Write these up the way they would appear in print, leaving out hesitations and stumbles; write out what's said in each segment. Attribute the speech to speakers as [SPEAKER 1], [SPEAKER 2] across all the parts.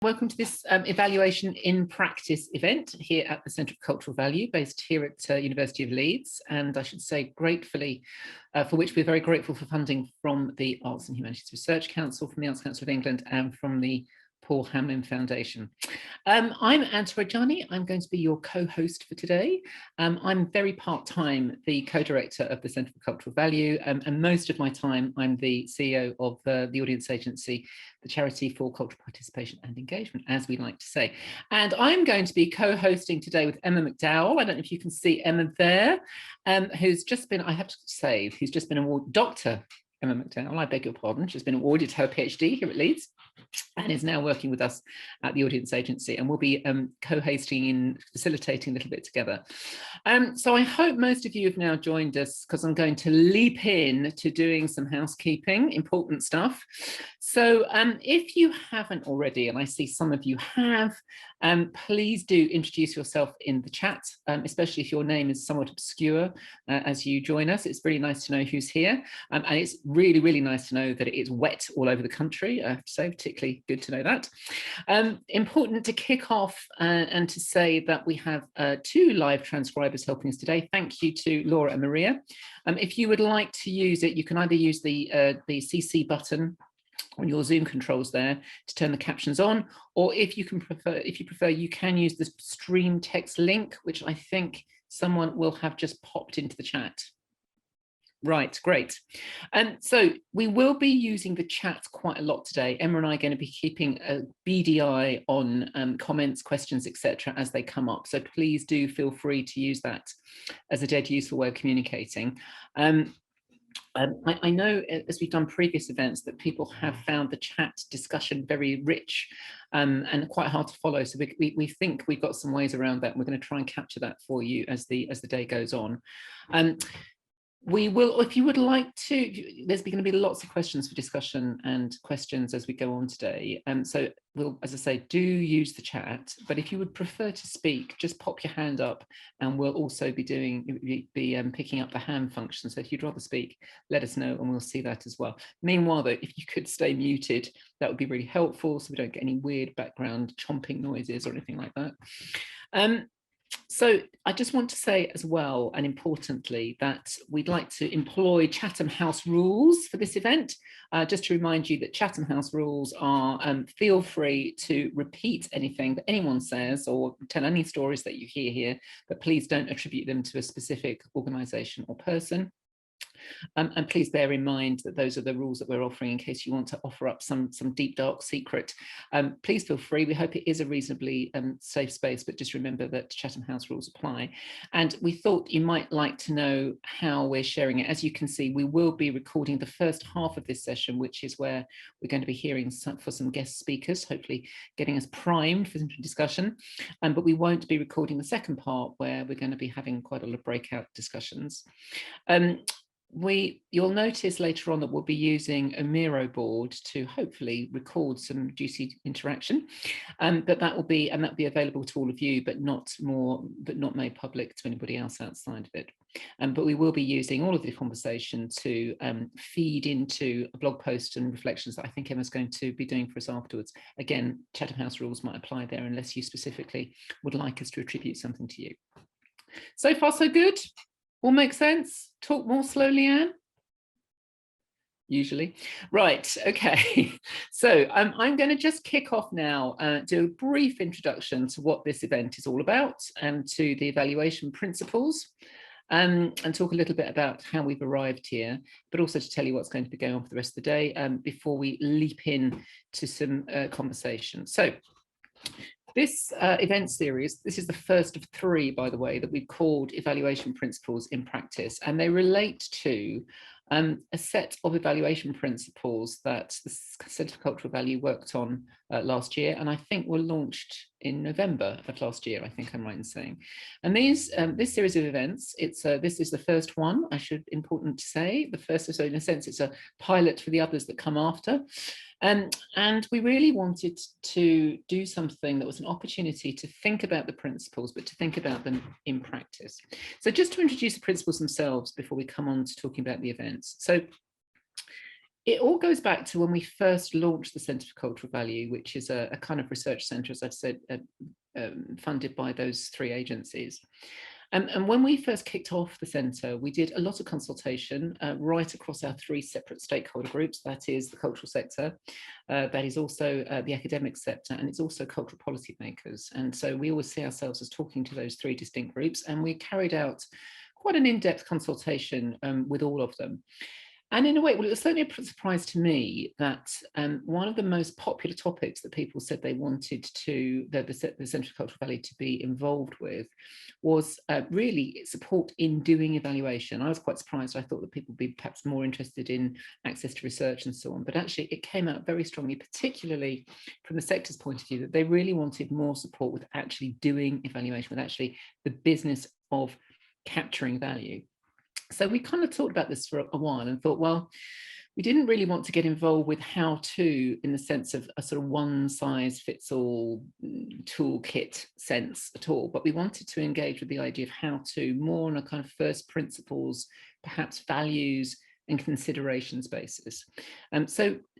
[SPEAKER 1] Welcome to this Evaluation in Practice event here at the Centre for Cultural Value, based here at University of Leeds. And I should say gratefully, for which we're very grateful for funding from the Arts and Humanities Research Council, from the Arts Council of England and from the Paul Hamlyn Foundation. I'm Anne Torrigiani. I'm going to be your co-host for today. I'm very part-time the co-director of the Centre for Cultural Value, and most of my time I'm the CEO of the audience agency, the Charity for Cultural Participation and Engagement, as we like to say. And I'm going to be co-hosting today with Emma McDowell. I don't know if you can see Emma there, who's just been, I have to say, who's just been awarded, Dr. Emma McDowell, I beg your pardon, she's been awarded her PhD here at Leeds and is now working with us at the audience agency, and we'll be co-hosting and facilitating a little bit together. So I hope most of you have now joined us, because I'm going to leap in to doing some housekeeping, important stuff. So if you haven't already, and I see some of you have, please do introduce yourself in the chat, especially if your name is somewhat obscure as you join us. It's really nice to know who's here, and it's really, really nice to know that it's wet all over the country, I have to say, particularly good to know that. Important to kick off and to say that we have two live transcribers helping us today. Thank you to Laura and Maria. If you would like to use it, you can either use the CC button on your Zoom controls there to turn the captions on, or if you prefer, you can use the stream text link, which I think someone will have just popped into the chat. Right, great. So we will be using the chat quite a lot today. Emma and I are going to be keeping a beady eye on comments, questions, etc. as they come up. So please do feel free to use that as a dead useful way of communicating. I know, as we've done previous events, that people have found the chat discussion very rich and quite hard to follow. So we think we've got some ways around that, and we're going to try and capture that for you as the day goes on. We will, if you would like to, there's going to be lots of questions for discussion and questions as we go on today. So we'll, as I say, do use the chat, but if you would prefer to speak, just pop your hand up, and we'll also be picking up the hand function. So if you'd rather speak, let us know and we'll see that as well. Meanwhile, though, if you could stay muted, that would be really helpful, so we don't get any weird background chomping noises or anything like that. So I just want to say as well, and importantly, that we'd like to employ Chatham House rules for this event. Just to remind you that Chatham House rules are feel free to repeat anything that anyone says or tell any stories that you hear here, but please don't attribute them to a specific organisation or person. And please bear in mind that those are the rules that we're offering in case you want to offer up some deep, dark secret. Please feel free. We hope it is a reasonably safe space, but just remember that Chatham House rules apply. And we thought you might like to know how we're sharing it. As you can see, we will be recording the first half of this session, which is where we're going to be hearing for some guest speakers, hopefully getting us primed for some discussion. But we won't be recording the second part, where we're going to be having quite a lot of breakout discussions. You'll notice later on that we'll be using a Miro board to hopefully record some juicy interaction, but that will be available to all of you, but not made public to anybody else outside of it. But we will be using all of the conversation to feed into a blog post and reflections that I think Emma's going to be doing for us afterwards. Again, Chatham House rules might apply there unless you specifically would like us to attribute something to you. So far, so good. All make sense? Talk more slowly, Anne? Usually. Right, okay. So I'm going to just kick off now, do a brief introduction to what this event is all about and to the evaluation principles, and talk a little bit about how we've arrived here, but also to tell you what's going to be going on for the rest of the day before we leap in to some conversation. So this event series, this is the first of three, by the way, that we've called Evaluation Principles in Practice, and they relate to a set of evaluation principles that the Centre for Cultural Value worked on last year, and I think were launched in November of last year, I think I'm right in saying. And this series of events, this is the first one, important to say, the first, so in a sense it's a pilot for the others that come after. And we really wanted to do something that was an opportunity to think about the principles, but to think about them in practice. So just to introduce the principles themselves before we come on to talking about the events. So It all goes back to when we first launched the Centre for Cultural Value, which is a kind of research centre, as I've said, funded by those 3 agencies. And when we first kicked off the centre, we did a lot of consultation right across our 3 separate stakeholder groups. That is the cultural sector, that is also the academic sector, and it's also cultural policy makers. And so we always see ourselves as talking to those 3 distinct groups, and we carried out quite an in-depth consultation with all of them. And in a way, well, it was certainly a surprise to me that one of the most popular topics that people said they wanted to, the Centre for Cultural Value to be involved with was really support in doing evaluation. I was quite surprised. I thought that people would be perhaps more interested in access to research and so on. But actually, it came out very strongly, particularly from the sector's point of view, that they really wanted more support with actually doing evaluation, with actually the business of capturing value. So we kind of talked about this for a while and thought, well, we didn't really want to get involved with how to, in the sense of a sort of one size fits all toolkit sense at all, but we wanted to engage with the idea of how to more on a kind of first principles, perhaps values and considerations basis.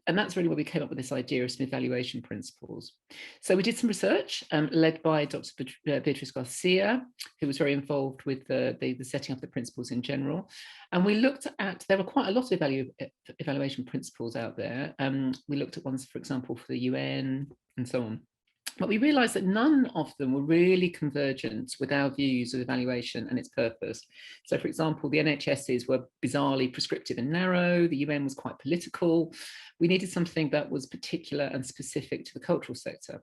[SPEAKER 1] And that's really where we came up with this idea of some evaluation principles. So we did some research led by Dr. Beatriz Garcia, who was very involved with the setting up the principles in general. And we looked at, there were quite a lot of evaluation principles out there. We looked at ones, for example, for the UN and so on. But we realised that none of them were really convergent with our views of evaluation and its purpose. So, for example, the NHS's were bizarrely prescriptive and narrow. The UN was quite political. We needed something that was particular and specific to the cultural sector.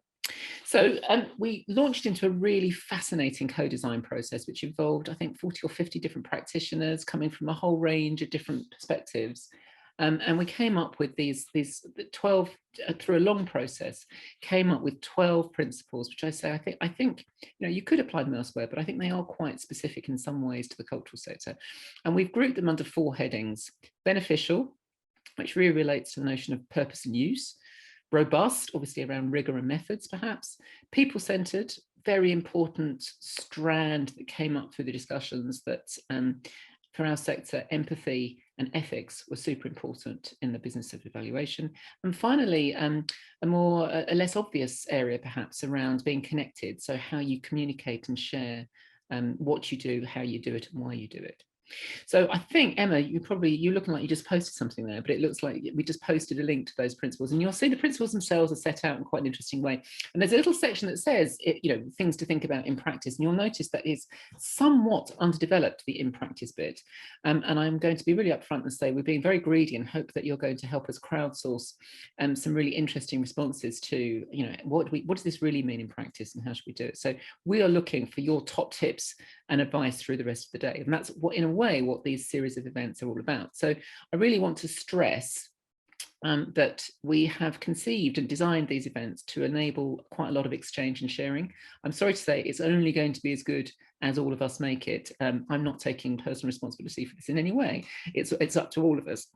[SPEAKER 1] So we launched into a really fascinating co-design process, which involved, I think, 40 or 50 different practitioners coming from a whole range of different perspectives. And we came up with these 12, through a long process, came up with 12 principles, which I think you could apply them elsewhere, but I think they are quite specific in some ways to the cultural sector. And we've grouped them under 4 headings: beneficial, which really relates to the notion of purpose and use; robust, obviously around rigor and methods, perhaps; people-centered, very important strand that came up through the discussions, that for our sector, empathy and ethics were super important in the business of evaluation. And finally, a less obvious area perhaps around being connected. So how you communicate and share what you do, how you do it, and why you do it. So I think, Emma, you're looking like you just posted something there, but it looks like we just posted a link to those principles, and you'll see the principles themselves are set out in quite an interesting way. And there's a little section that says, things to think about in practice, and you'll notice that it's somewhat underdeveloped, the in practice bit. And I'm going to be really upfront and say we're being very greedy and hope that you're going to help us crowdsource some really interesting responses to, what does this really mean in practice and how should we do it? So we are looking for your top tips and advice through the rest of the day. And that's what, in a way, what these series of events are all about. So I really want to stress that we have conceived and designed these events to enable quite a lot of exchange and sharing. I'm sorry to say it's only going to be as good as all of us make it. I'm not taking personal responsibility for this in any way. It's up to all of us.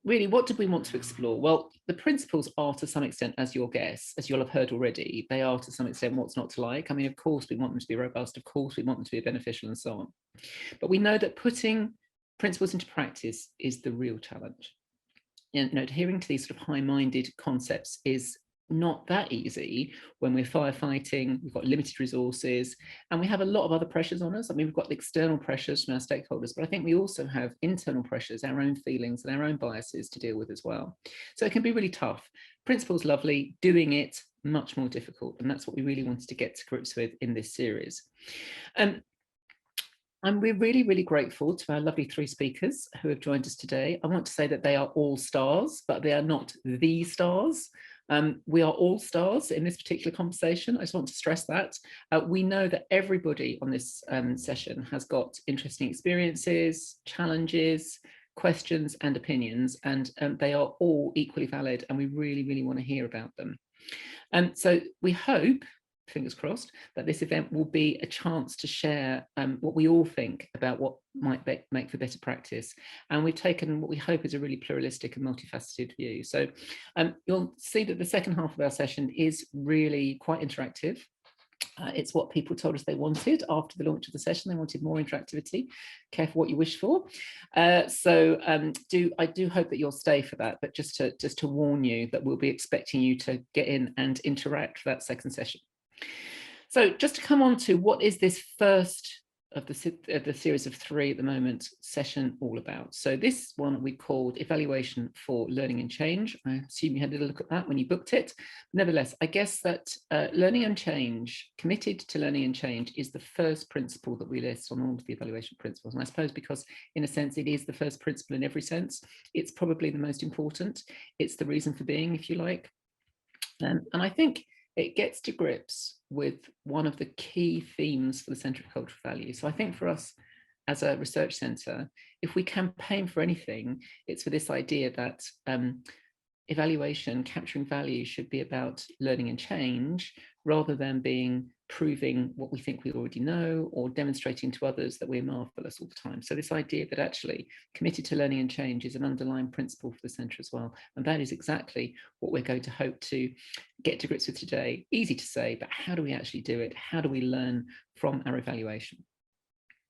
[SPEAKER 1] Really, what did we want to explore? Well, the principles are, to some extent, as you'll have heard already, they are to some extent what's not to like. I mean, of course, we want them to be robust. Of course, we want them to be beneficial and so on. But we know that putting principles into practice is the real challenge. And adhering to these sort of high-minded concepts is not that easy when we're firefighting, we've got limited resources, and we have a lot of other pressures on us. I mean, we've got the external pressures from our stakeholders, but I think we also have internal pressures, our own feelings and our own biases to deal with as well. So it can be really tough. Principles lovely, doing it much more difficult, and that's what we really wanted to get to grips with in this series. And we're really, really grateful to our lovely 3 speakers who have joined us today. I want to say that they are all stars, but they are not the stars. We are all stars in this particular conversation. I just want to stress that. We know that everybody on this session has got interesting experiences, challenges, questions and opinions, and they are all equally valid, and we really, really want to hear about them. And so we hope, fingers crossed, that this event will be a chance to share what we all think about what might make for better practice. And we've taken what we hope is a really pluralistic and multifaceted view. So you'll see that the second half of our session is really quite interactive. It's what people told us they wanted after the launch of the session. They wanted more interactivity. Careful what you wish for. I do hope that you'll stay for that, but just to warn you that we'll be expecting you to get in and interact for that second session. So just to come on to what is this first of the series of 3 at the moment session all about. So this one we called Evaluation for Learning and Change. I assume you had a little look at that when you booked it. Nevertheless, I guess that learning and change, committed to learning and change, is the first principle that we list on all of the evaluation principles. And I suppose because in a sense it is the first principle in every sense, it's probably the most important. It's the reason for being, if you like. And I think it gets to grips with one of the key themes for the Centre of Cultural Value. So I think for us as a research centre, if we campaign for anything, it's for this idea that evaluation, capturing value, should be about learning and change, rather than proving what we think we already know or demonstrating to others that we're marvellous all the time. So this idea that actually committed to learning and change is an underlying principle for the centre as well. And that is exactly what we're going to hope to get to grips with today. Easy to say, but how do we actually do it? How do we learn from our evaluation?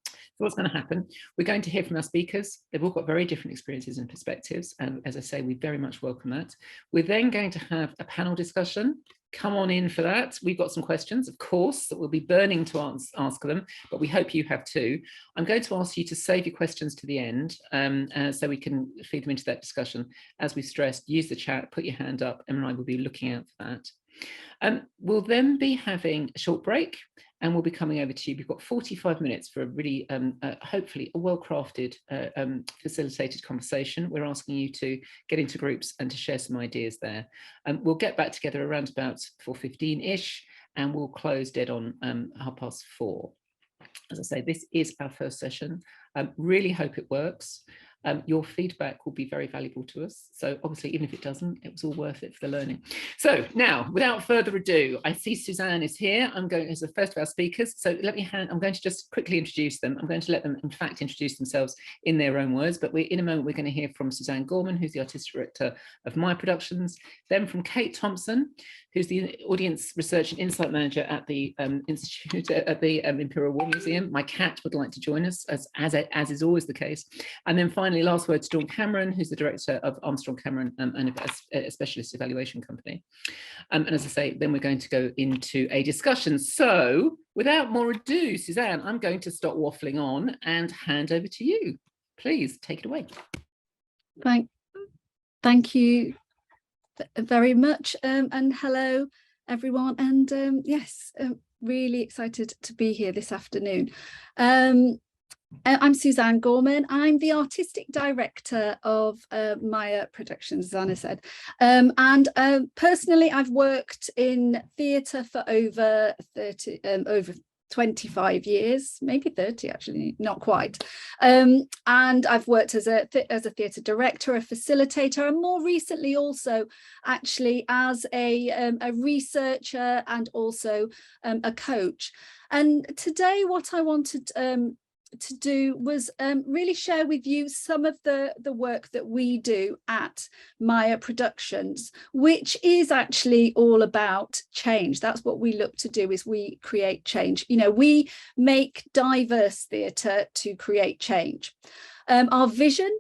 [SPEAKER 1] So what's going to happen? We're going to hear from our speakers. They've all got very different experiences and perspectives. And as I say, we very much welcome that. We're then going to have a panel discussion. Come on in for that. We've got some questions, of course, that we'll be burning to ask them, but we hope you have too. I'm going to ask you to save your questions to the end so we can feed them into that discussion. As we stressed, use the chat, put your hand up, Emma and I will be looking out for that. We'll then be having a short break and we'll be coming over to you. We've got 45 minutes for a really, hopefully, a well-crafted, facilitated conversation. We're asking you to get into groups and to share some ideas there. We'll get back together around about 4:15-ish, and we'll close dead on 4:30. As I say, this is our first session. Really hope it works. Your feedback will be very valuable to us. So obviously, even if it doesn't, it was all worth it for the learning. So now, without further ado, I see Suzanne is here. I'm going as the first of our speakers. So I'm going to just quickly introduce them. I'm going to let them, in fact, introduce themselves in their own words. But in a moment, we're going to hear from Suzanne Gorman, who's the artistic director of Maya Productions. Then from Kate Thompson, who's the audience research and insight manager at the Institute at the Imperial War Museum. My cat would like to join us, as is always the case. And then finally, last word to Dawn Cameron, who's the director of Armstrong Cameron and a specialist evaluation company. And as I say, then we're going to go into a discussion. So without more ado, Suzanne, I'm going to stop waffling on and hand over to you. Please take it away.
[SPEAKER 2] Thank you very much. And hello, everyone. And yes, really excited to be here this afternoon. I'm Suzanne Gorman. I'm the artistic director of Maya Productions, as Anna said. And personally, I've worked in theatre for over 25 years, maybe 30 actually, not quite. And I've worked as a theatre director, a facilitator, and more recently also actually as a researcher and also a coach. And today what I wanted to do was really share with you some of the work that we do at Maya Productions, which is actually all about change. That's what we look to do, is we create change. You know, we make diverse theatre to create change. Our vision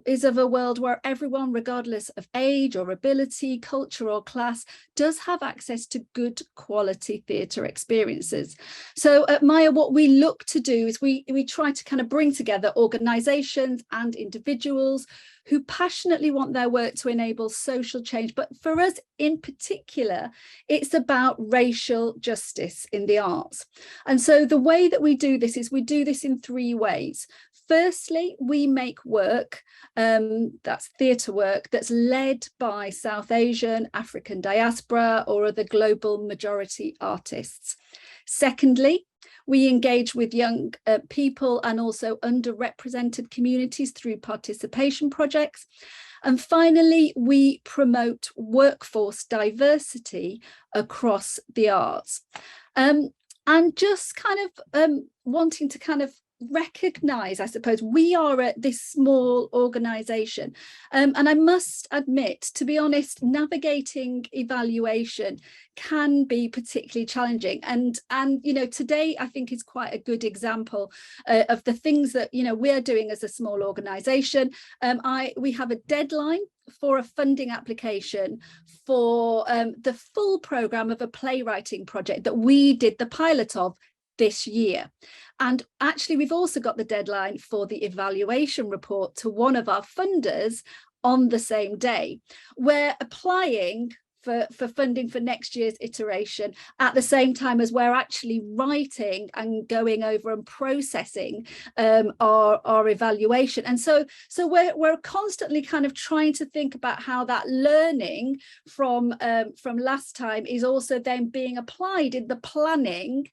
[SPEAKER 2] is of a world where everyone, regardless of age or ability, culture or class, does have access to good quality theatre experiences. So at Maya, what we look to do is we try to kind of bring together organisations and individuals who passionately want their work to enable social change. But for us in particular, it's about racial justice in the arts. And so the way that we do this is we do this in 3 ways. Firstly, we make work, that's theatre work, that's led by South Asian, African diaspora or other global majority artists. Secondly, we engage with young people and also underrepresented communities through participation projects. And finally, we promote workforce diversity across the arts. And just kind of wanting to kind of recognize, I suppose, we are at this small organization, and I must admit, to be honest, navigating evaluation can be particularly challenging, and you know, today I think is quite a good example of the things that, you know, we're doing as a small organization. We have a deadline for a funding application for the full program of a playwriting project that we did the pilot of this year. And actually, we've also got the deadline for the evaluation report to one of our funders on the same day. We're applying for funding for next year's iteration at the same time as we're actually writing and going over and processing our evaluation. And so we're constantly kind of trying to think about how that learning from last time is also then being applied in the planning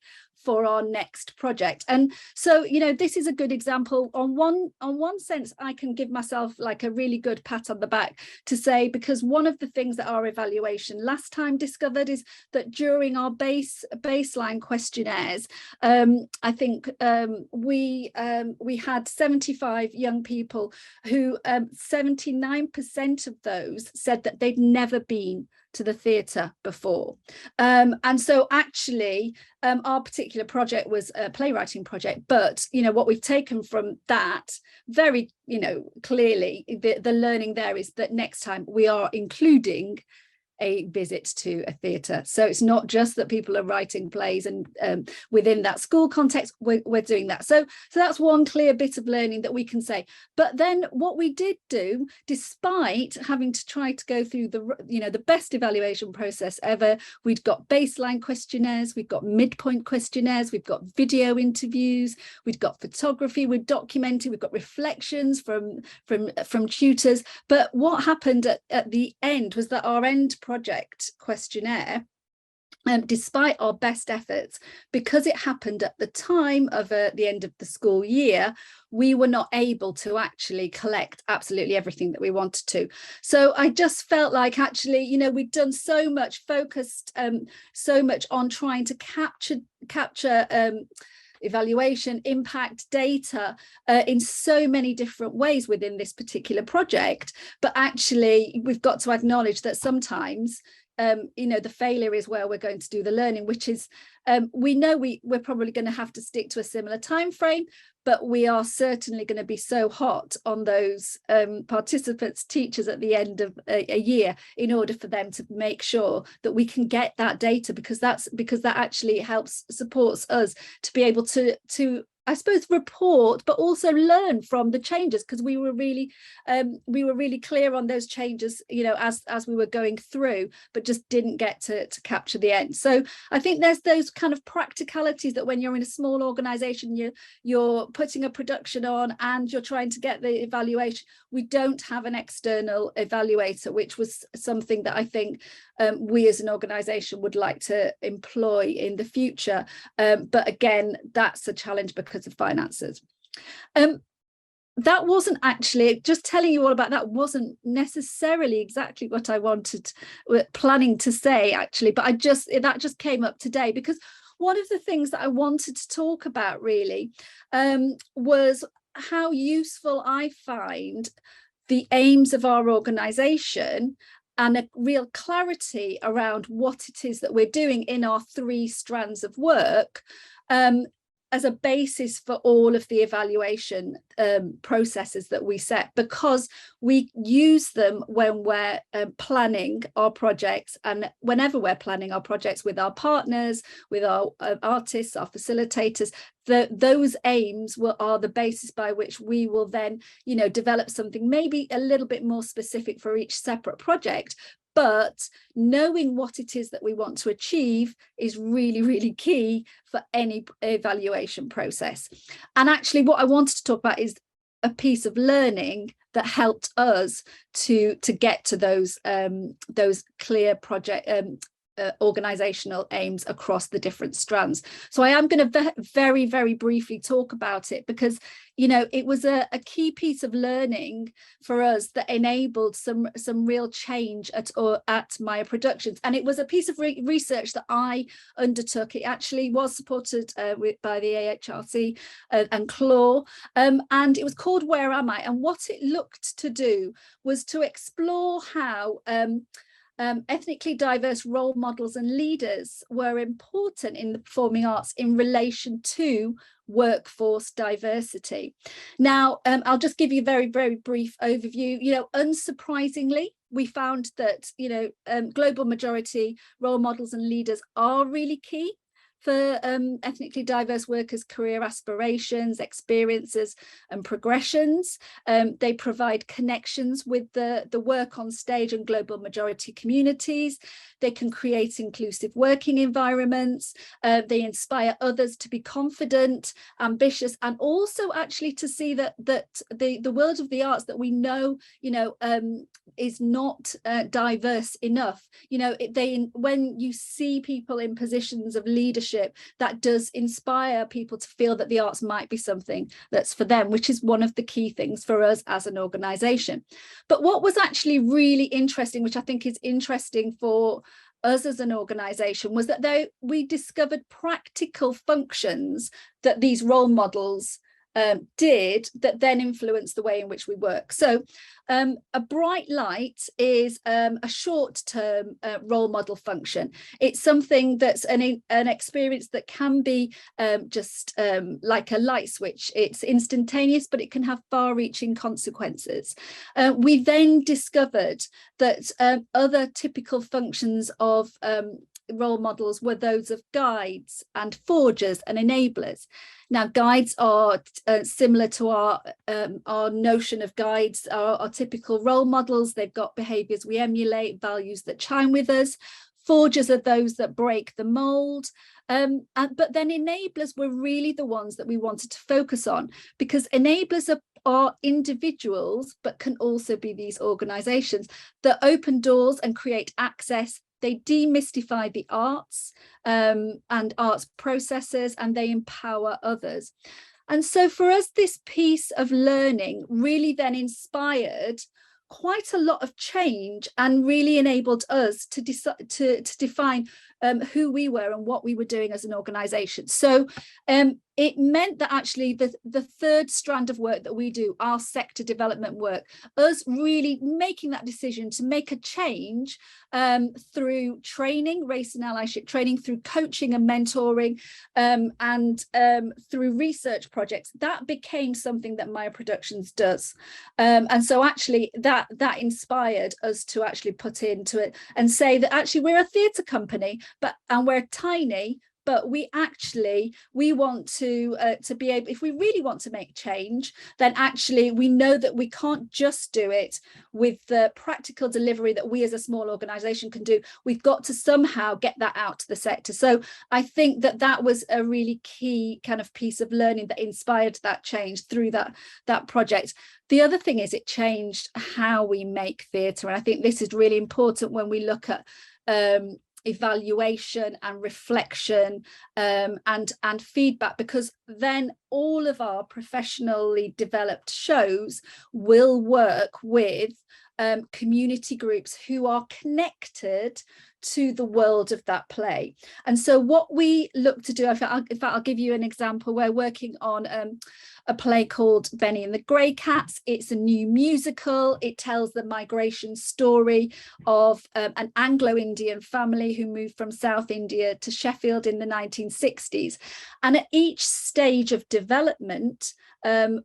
[SPEAKER 2] for our next project. And so, you know, this is a good example. On one sense, I can give myself like a really good pat on the back to say, because one of the things that our evaluation last time discovered is that during our baseline questionnaires, I think we had 75 young people who 79% of those said that they'd never been to the theatre before. And so actually our particular project was a playwriting project, but you know, what we've taken from that very, you know, clearly the learning there is that next time we are including a visit to a theatre. So it's not just that people are writing plays and within that school context, we're doing that. So that's one clear bit of learning that we can say. But then what we did do, despite having to try to go through the best evaluation process ever, we'd got baseline questionnaires, we've got midpoint questionnaires, we've got video interviews, we've got photography, we've documented, we've got reflections from tutors. But what happened at the end was that our end project questionnaire, despite our best efforts, because it happened at the time of the end of the school year, we were not able to actually collect absolutely everything that we wanted to. So I just felt like, actually, you know, we'd done so much, focused so much on trying to capture evaluation, impact data in so many different ways within this particular project. But actually, we've got to acknowledge that sometimes, you know, the failure is where we're going to do the learning, which is, we know we're probably going to have to stick to a similar time frame, but we are certainly going to be so hot on those participants, teachers at the end of a year, in order for them to make sure that we can get that data, because that actually supports us to be able to I suppose report, but also learn from the changes, because we were really clear on those changes, you know, as we were going through, but just didn't get to capture the end. So I think there's those kind of practicalities that when you're in a small organization, you're putting a production on and you're trying to get the evaluation. We don't have an external evaluator, which was something that I think we as an organization would like to employ in the future. But again, that's a challenge because of finances. That wasn't actually, just telling you all about that wasn't necessarily exactly what I planning to say, actually, but that just came up today, because one of the things that I wanted to talk about really was how useful I find the aims of our organization and a real clarity around what it is that we're doing in our 3 strands of work as a basis for all of the evaluation processes that we set, because we use them when we're planning our projects, and whenever we're planning our projects with our partners, with our artists, our facilitators. Those aims are the basis by which we will then, you know, develop something maybe a little bit more specific for each separate project. But knowing what it is that we want to achieve is really, really key for any evaluation process. And actually, what I wanted to talk about is a piece of learning that helped us to get to those clear project organizational aims across the different strands. So I am going to very, very briefly talk about it, because, you know, it was a key piece of learning for us that enabled some real change at Maya Productions. And it was a piece of research that I undertook. It actually was supported by the AHRC and CLAW, and it was called Where Am I? And what it looked to do was to explore how ethnically diverse role models and leaders were important in the performing arts in relation to workforce diversity. Now, I'll just give you a very, very brief overview. You know, unsurprisingly, we found that, you know, global majority role models and leaders are really key for ethnically diverse workers' career aspirations, experiences and progressions. They provide connections with the work on stage and global majority communities. They can create inclusive working environments. They inspire others to be confident, ambitious, and also actually to see that the world of the arts that we know, you know, is not diverse enough. You know, when you see people in positions of leadership, that does inspire people to feel that the arts might be something that's for them, which is one of the key things for us as an organization. But what was actually really interesting, which I think is interesting for us as an organization, was that we discovered practical functions that these role models did that then influence the way in which we work. So a bright light is a short-term role model function. It's something that's an experience that can be just like a light switch. It's instantaneous, but it can have far-reaching consequences. We then discovered that other typical functions of role models were those of guides and forgers and enablers. Now, guides are similar to our notion of guides, our typical role models. They've got behaviours we emulate, values that chime with us. Forgers are those that break the mould. But then enablers were really the ones that we wanted to focus on, because enablers are individuals, but can also be these organisations that open doors and create access. They demystify the arts and arts processes, and they empower others. And so for us, this piece of learning really then inspired quite a lot of change and really enabled us to define who we were and what we were doing as an organisation. So it meant that actually the third strand of work that we do, our sector development work, us really making that decision to make a change through training, race and allyship training, through coaching and mentoring, and through research projects, that became something that Maya Productions does. And so actually that inspired us to actually put into it and say that actually we're a theatre company, and we're tiny, but we want to be able, if we really want to make change, then actually we know that we can't just do it with the practical delivery that we as a small organisation can do. We've got to somehow get that out to the sector. So I think that was a really key kind of piece of learning that inspired that change through that project. The other thing is it changed how we make theatre, and I think this is really important when we look at evaluation and reflection and feedback, because then all of our professionally developed shows will work with community groups who are connected to the world of that play. And so what we look to do, in fact, I'll give you an example. We're working on a play called Benny and the Grey Cats. It's a new musical. It tells the migration story of an Anglo-Indian family who moved from South India to Sheffield in the 1960s. And at each stage of development,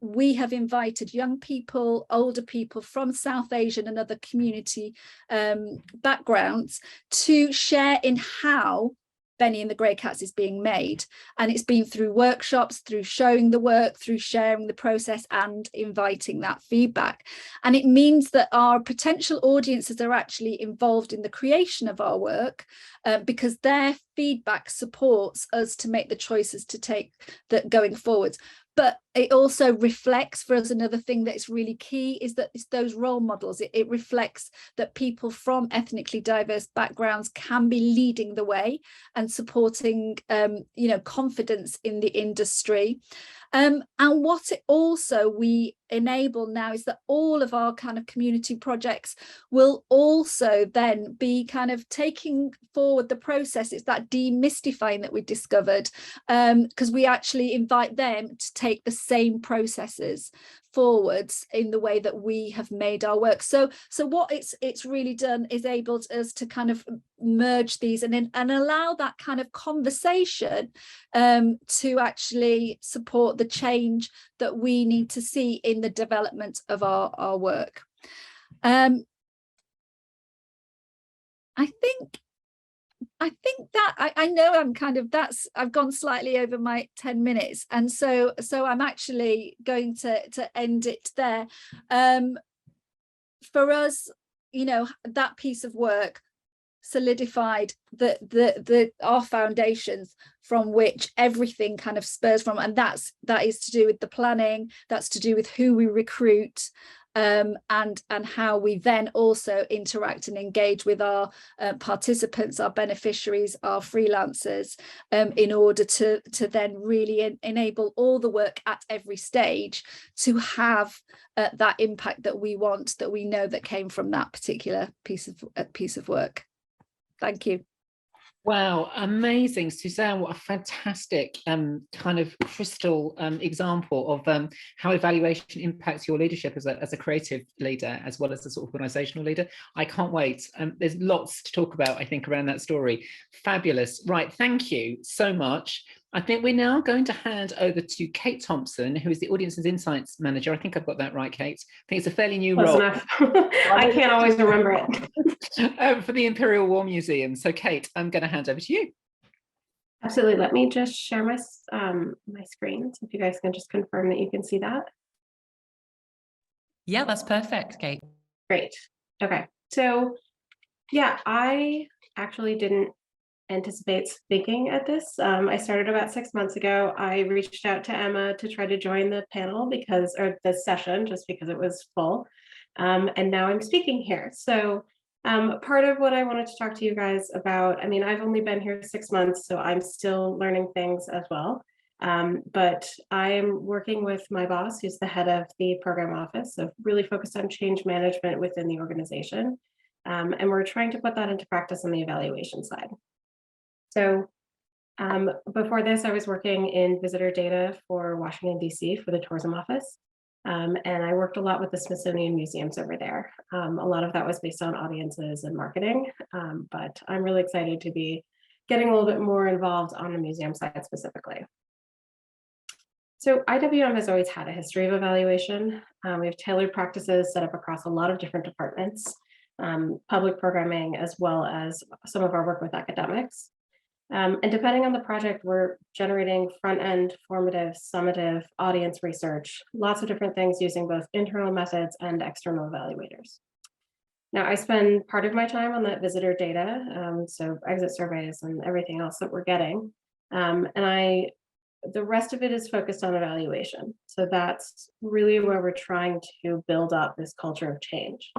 [SPEAKER 2] we have invited young people, older people from South Asian and other community backgrounds to share in how Benny and the Grey Cats is being made. And it's been through workshops, through showing the work, through sharing the process and inviting that feedback. And it means that our potential audiences are actually involved in the creation of our work because their feedback supports us to make the choices to take that going forwards. but it also reflects for us, another thing that's really key is that it's those role models. It reflects that people from ethnically diverse backgrounds can be leading the way and supporting, you know, confidence in the industry. And what it also we enable now is that all of our kind of community projects will also then be kind of taking forward the process. It's that demystifying that we discovered, because we actually invite them to take the same processes forwards in the way that we have made our work. So what it's really done is able us to kind of merge these and allow that kind of conversation to actually support the change that we need to see in the development of our work. I think that I know I'm kind of, I've gone slightly over my 10 minutes, and so I'm actually going to end it there. For us, you know, that piece of work solidified our foundations from which everything kind of spurs from, and that is to do with the planning, that's to do with who we recruit, and how we then also interact and engage with our participants, our beneficiaries, our freelancers, in order to then really enable all the work at every stage to have that impact that we want, that we know that came from that particular piece of work. Thank you.
[SPEAKER 1] Wow, amazing, Suzanne. What a fantastic kind of crystal example of how evaluation impacts your leadership as a creative leader, as well as a sort of organizational leader. I can't wait. There's lots to talk about, I think, around that story. Fabulous. Right, thank you so much. I think we're now going to hand over to Kate Thompson, who is the Audiences Insights Manager. I think I've got that right, Kate. I think it's a fairly new role.
[SPEAKER 3] Enough. I can't always remember it.
[SPEAKER 1] For the Imperial War Museum. So Kate, I'm going to hand over to you.
[SPEAKER 3] Absolutely. Let me just share my my screen. So if you guys can just confirm that you can see that.
[SPEAKER 4] Yeah, that's perfect, Kate.
[SPEAKER 3] Great. Okay. So yeah, I actually didn't anticipate speaking at this. I started about 6 months ago. I reached out to Emma to try to join the panel or the session, just because it was full. And now I'm speaking here. So part of what I wanted to talk to you guys about, I mean, I've only been here 6 months, so I'm still learning things as well. But I am working with my boss, who's the head of the program office, so really focused on change management within the organization. And we're trying to put that into practice on the evaluation side. So before this, I was working in visitor data for Washington, D.C. for the tourism office. And I worked a lot with the Smithsonian museums over there. A lot of that was based on audiences and marketing, but I'm really excited to be getting a little bit more involved on the museum side specifically. So IWM has always had a history of evaluation. We have tailored practices set up across a lot of different departments, public programming, as well as some of our work with academics. And depending on the project, we're generating front-end, formative, summative, audience research, lots of different things using both internal methods and external evaluators. Now, I spend part of my time on that visitor data, so exit surveys and everything else that we're getting. And the rest of it is focused on evaluation. So that's really where we're trying to build up this culture of change.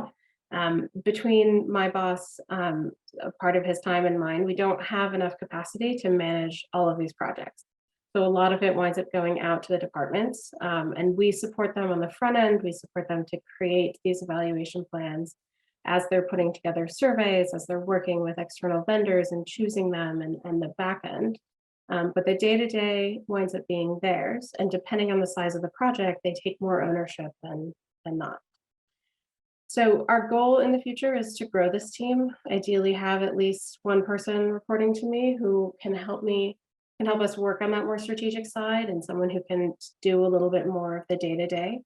[SPEAKER 3] Between my boss, part of his time and mine, we don't have enough capacity to manage all of these projects. So a lot of it winds up going out to the departments, and we support them on the front end. We support them to create these evaluation plans as they're putting together surveys, as they're working with external vendors and choosing them, and the back end. But the day-to-day winds up being theirs, and depending on the size of the project, they take more ownership than not. So our goal in the future is to grow this team, ideally have at least one person reporting to me who can help us work on that more strategic side, and someone who can do a little bit more of the day-to-day.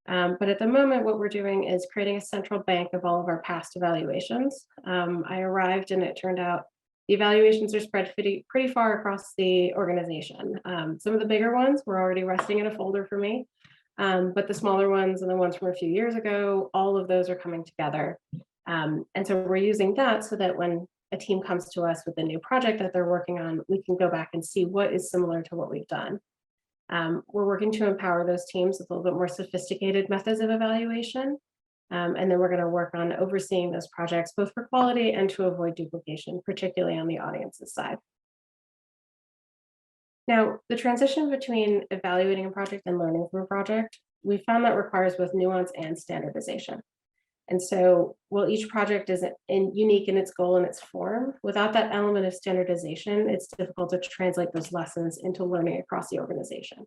[SPEAKER 3] But at the moment, what we're doing is creating a central bank of all of our past evaluations. I arrived and it turned out the evaluations are spread pretty far across the organization. Some of the bigger ones were already resting in a folder for me. But the smaller ones and the ones from a few years ago, all of those are coming together. And so we're using that so that when a team comes to us with a new project that they're working on, we can go back and see what is similar to what we've done. We're working to empower those teams with a little bit more sophisticated methods of evaluation. And then we're going to work on overseeing those projects, both for quality and to avoid duplication, particularly on the audience's side. Now, the transition between evaluating a project and learning from a project, we found that requires both nuance and standardization. And so while each project is unique in its goal and its form, without that element of standardization, it's difficult to translate those lessons into learning across the organization.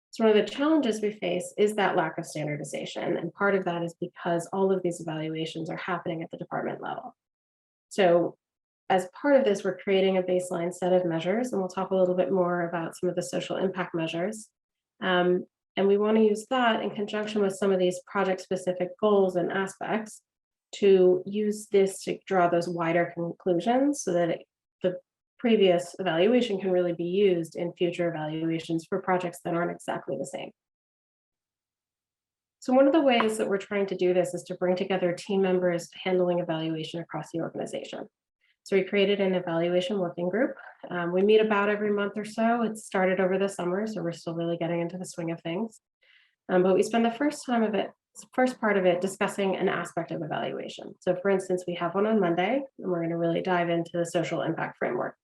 [SPEAKER 3] So one of the challenges we face is that lack of standardization. And part of that is because all of these evaluations are happening at the department level. So as part of this, we're creating a baseline set of measures, and we'll talk a little bit more about some of the social impact measures. And we want to use that in conjunction with some of these project-specific goals and aspects to use this to draw those wider conclusions so that the previous evaluation can really be used in future evaluations for projects that aren't exactly the same. So one of the ways that we're trying to do this is to bring together team members handling evaluation across the organization. So we created an evaluation working group. We meet about every month or so. It started over the summer, so we're still really getting into the swing of things. But we spend the first part of it discussing an aspect of evaluation. So for instance, we have one on Monday, and we're going to really dive into the social impact framework.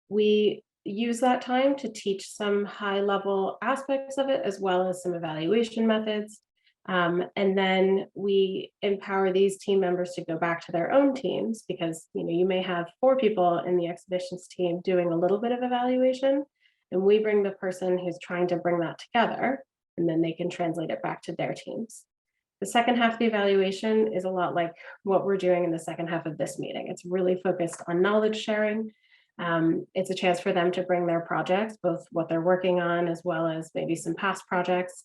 [SPEAKER 3] We use that time to teach some high-level aspects of it, as well as some evaluation methods. And then we empower these team members to go back to their own teams, because you may have 4 people in the exhibitions team doing a little bit of evaluation, and we bring the person who's trying to bring that together, and then they can translate it back to their teams. The second half of the evaluation is a lot like what we're doing in the second half of this meeting. It's really focused on knowledge sharing. It's a chance for them to bring their projects, both what they're working on, as well as maybe some past projects,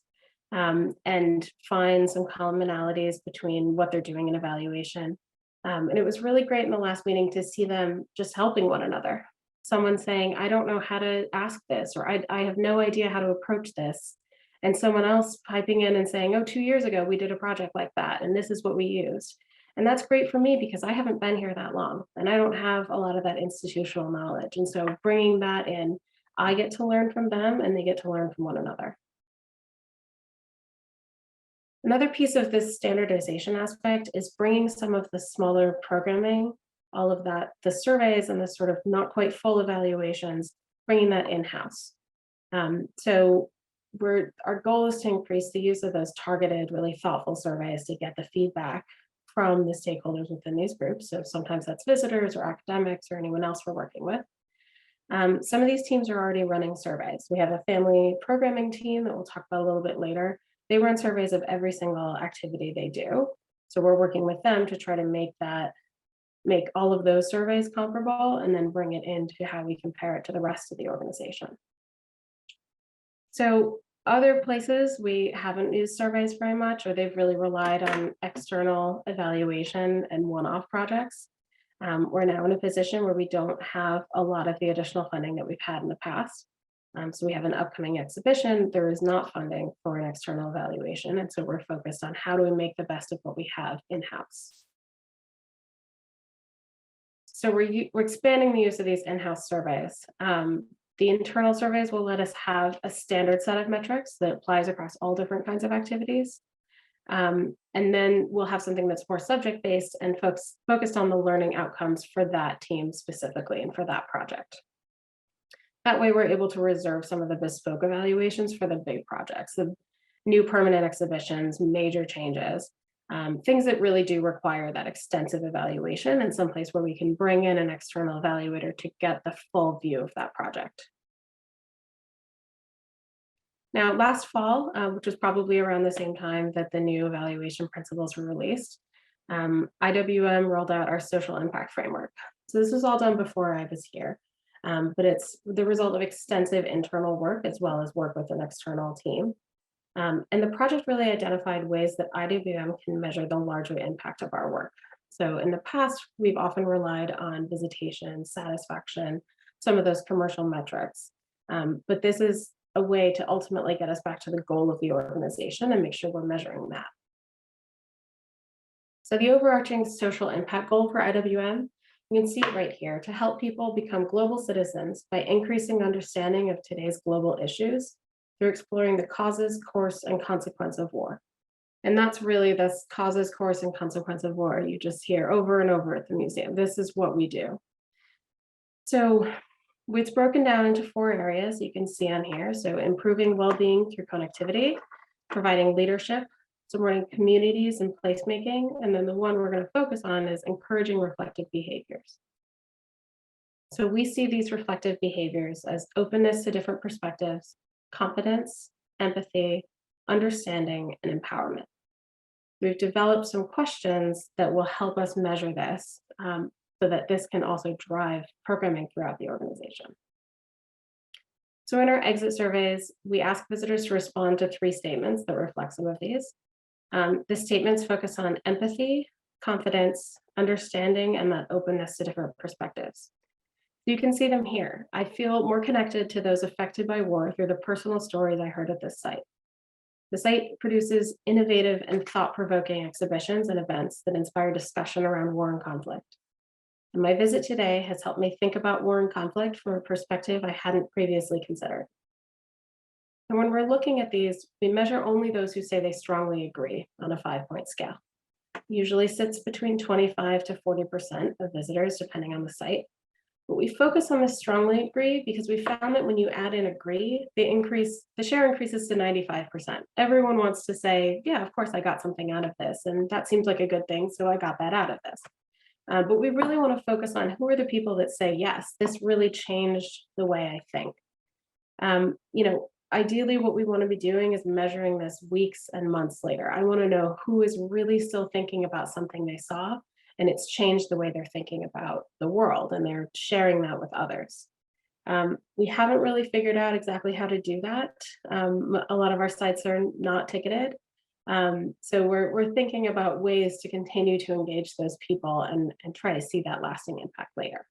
[SPEAKER 3] and find some commonalities between what they're doing in evaluation. And it was really great in the last meeting to see them just helping one another. Someone saying, I don't know how to ask this, or I have no idea how to approach this. And someone else piping in and saying, oh, 2 years ago, we did a project like that, and this is what we used. And that's great for me because I haven't been here that long, and I don't have a lot of that institutional knowledge. And so bringing that in, I get to learn from them, and they get to learn from one another. Another piece of this standardization aspect is bringing some of the smaller programming, all of that, the surveys and the sort of not quite full evaluations, bringing that in-house. So our goal is to increase the use of those targeted, really thoughtful surveys to get the feedback from the stakeholders within these groups. So sometimes that's visitors or academics or anyone else we're working with. Some of these teams are already running surveys. We have a family programming team that we'll talk about a little bit later. They run surveys of every single activity they do. So we're working with them to try to make all of those surveys comparable and then bring it into how we compare it to the rest of the organization. So other places we haven't used surveys very much, or they've really relied on external evaluation and one-off projects. We're now in a position where we don't have a lot of the additional funding that we've had in the past. So we have an upcoming exhibition. There is not funding for an external evaluation. And so we're focused on how do we make the best of what we have in-house. So we're expanding the use of these in-house surveys. The internal surveys will let us have a standard set of metrics that applies across all different kinds of activities. And then we'll have something that's more subject-based and focused on the learning outcomes for that team specifically and for that project. That way we're able to reserve some of the bespoke evaluations for the big projects, the new permanent exhibitions, major changes, things that really do require that extensive evaluation and someplace where we can bring in an external evaluator to get the full view of that project. Now, last fall, which was probably around the same time that the new evaluation principles were released, IWM rolled out our social impact framework. So this was all done before I was here. But it's the result of extensive internal work as well as work with an external team. And the project really identified ways that IWM can measure the larger impact of our work. So in the past, we've often relied on visitation, satisfaction, some of those commercial metrics. But this is a way to ultimately get us back to the goal of the organization and make sure we're measuring that. So the overarching social impact goal for IWM You can see it right here, to help people become global citizens by increasing understanding of today's global issues through exploring the causes, course, and consequence of war. And that's really this causes, course, and consequence of war you just hear over and over at the museum. This is what we do. So it's broken down into 4 areas you can see on here. So improving well-being through connectivity, providing leadership, supporting communities and placemaking, and then the one we're going to focus on is encouraging reflective behaviors. So we see these reflective behaviors as openness to different perspectives, competence, empathy, understanding, and empowerment. We've developed some questions that will help us measure this so that this can also drive programming throughout the organization. So in our exit surveys, we ask visitors to respond to 3 statements that reflect some of these. The statements focus on empathy, confidence, understanding, and that openness to different perspectives. You can see them here. I feel more connected to those affected by war through the personal stories I heard at this site. The site produces innovative and thought-provoking exhibitions and events that inspire discussion around war and conflict. And my visit today has helped me think about war and conflict from a perspective I hadn't previously considered. And when we're looking at these, we measure only those who say they strongly agree on a 5-point scale. Usually sits between 25 to 40% of visitors, depending on the site. But we focus on this strongly agree because we found that when you add in agree, the share increases to 95%. Everyone wants to say, yeah, of course I got something out of this, and that seems like a good thing, so I got that out of this. But we really want to focus on who are the people that say, yes, this really changed the way I think. Ideally, what we want to be doing is measuring this weeks and months later. I want to know who is really still thinking about something they saw, and it's changed the way they're thinking about the world, and they're sharing that with others. We haven't really figured out exactly how to do that. A lot of our sites are not ticketed. So we're thinking about ways to continue to engage those people and try to see that lasting impact later.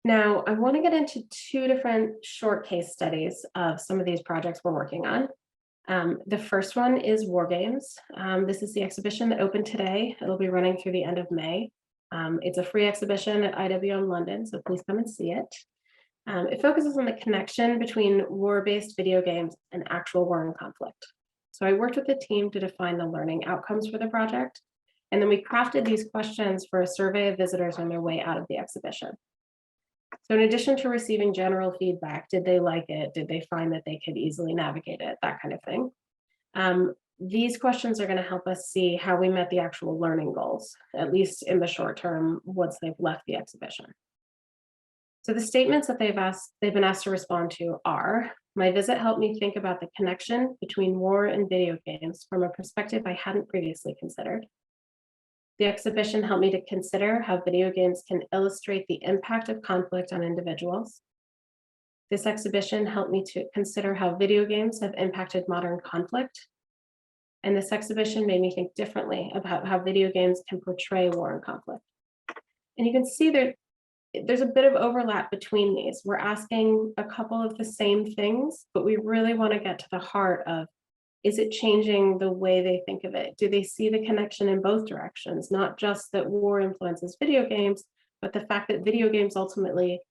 [SPEAKER 3] Now, I want to get into 2 different short case studies of some of these projects we're working on. The first one is War Games. This is the exhibition that opened today. It'll be running through the end of May. It's a free exhibition at IWM London, so please come and see it. It focuses on the connection between war-based video games and actual war and conflict. So I worked with the team to define the learning outcomes for the project, and then we crafted these questions for a survey of visitors on their way out of the exhibition. So in addition to receiving general feedback, did they like it? Did they find that they could easily navigate it? That kind of thing. These questions are going to help us see how we met the actual learning goals, at least in the short term, once they've left the exhibition. So the statements that they've been asked to respond to are, my visit helped me think about the connection between war and video games from a perspective I hadn't previously considered. The exhibition helped me to consider how video games can illustrate the impact of conflict on individuals. This exhibition helped me to consider how video games have impacted modern conflict. And this exhibition made me think differently about how video games can portray war and conflict. And you can see there's a bit of overlap between these. We're asking a couple of the same things, but we really want to get to the heart of, is it changing the way they think of it? Do they see the connection in both directions? Not just that war influences video games, but the fact that video games ultimately